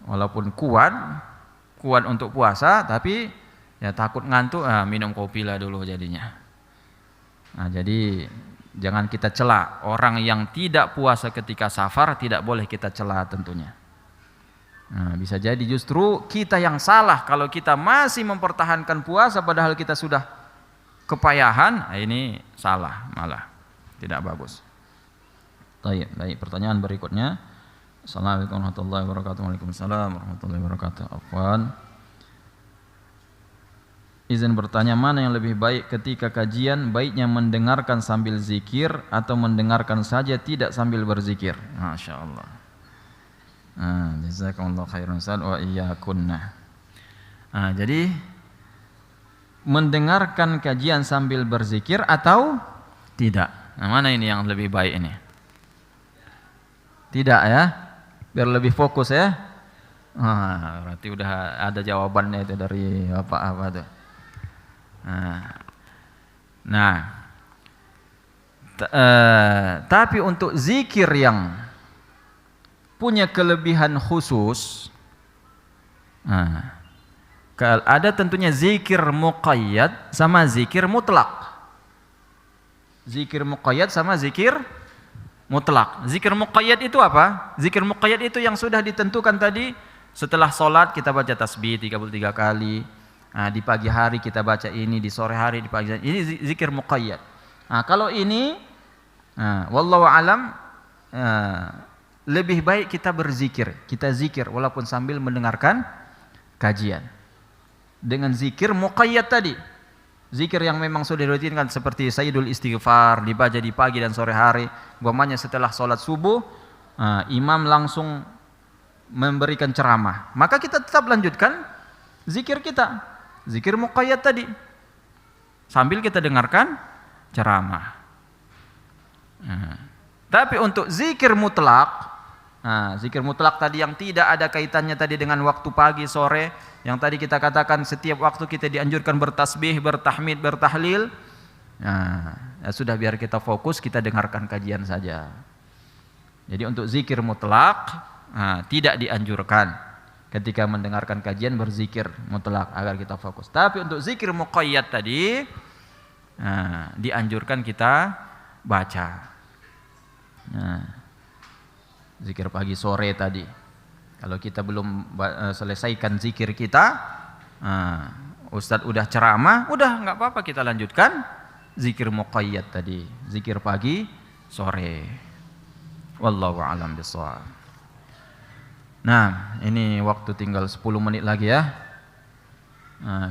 walaupun kuat untuk puasa, tapi ya takut ngantuk, minum kopi lah dulu jadinya. Nah, jadi jangan kita cela orang yang tidak puasa ketika safar, tidak boleh kita cela tentunya. Nah, bisa jadi justru kita yang salah kalau kita masih mempertahankan puasa padahal kita sudah kepayahan, ini salah malah, tidak bagus. Baik, pertanyaan berikutnya. Assalamualaikum warahmatullahi wabarakatuh. Waalaikumsalam warahmatullahi wabarakatuh. Afwan. Izin bertanya, mana yang lebih baik ketika kajian, baiknya mendengarkan sambil zikir atau mendengarkan saja tidak sambil berzikir? Masya Allah. Jazakumullah khairan Ustaz wa iyyakunna. Jadi mendengarkan kajian sambil berzikir atau tidak? Nah, mana ini yang lebih baik ini? Tidak ya? Biar lebih fokus ya. Berarti udah ada jawabannya itu dari apa tuh. Tapi untuk zikir yang punya kelebihan khusus, ada tentunya zikir muqayyad sama zikir mutlak. Zikir muqayyad sama zikir mutlak. Zikir muqayyad itu apa? Zikir muqayyad itu yang sudah ditentukan tadi, setelah sholat kita baca tasbih 33 kali. Di pagi hari kita baca ini, di sore hari, di pagi hari. Ini zikir muqayyad. Kalau ini, wallahu alam, lebih baik kita berzikir. Kita zikir walaupun sambil mendengarkan kajian. Dengan zikir muqayyad tadi. Zikir yang memang sudah dirutinkan seperti Sayyidul Istighfar, dibaca di pagi dan sore hari. Umpamanya setelah sholat subuh, imam langsung memberikan ceramah. Maka kita tetap lanjutkan zikir kita. Zikir muqayyad tadi sambil kita dengarkan ceramah. Tapi untuk zikir mutlak, zikir mutlak tadi yang tidak ada kaitannya tadi dengan waktu pagi sore, yang tadi kita katakan setiap waktu kita dianjurkan bertasbih, bertahmid, bertahlil. Ya sudah, biar kita fokus, kita dengarkan kajian saja. Jadi untuk zikir mutlak tidak dianjurkan ketika mendengarkan kajian berzikir mutlak agar kita fokus. Tapi untuk zikir muqayyad tadi dianjurkan kita baca. Zikir pagi sore tadi. Kalau kita belum selesaikan zikir kita, Ustadz udah ceramah, udah nggak apa-apa kita lanjutkan zikir muqayyad tadi, zikir pagi sore. Wallahu a'lam bishawab. Nah, ini waktu tinggal 10 menit lagi ya.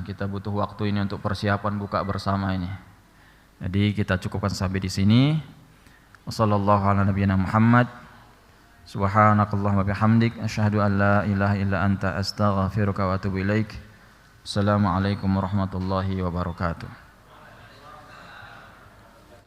Kita butuh waktu ini untuk persiapan buka bersama ini. Jadi kita cukupkan sampai di sini. Wassallallahu ala nabiyyina Muhammad. Subhanakallahumma bihamdik asyhadu an la ilaha illa anta astaghfiruka wa atubu ilaik. Assalamualaikum warahmatullahi wabarakatuh.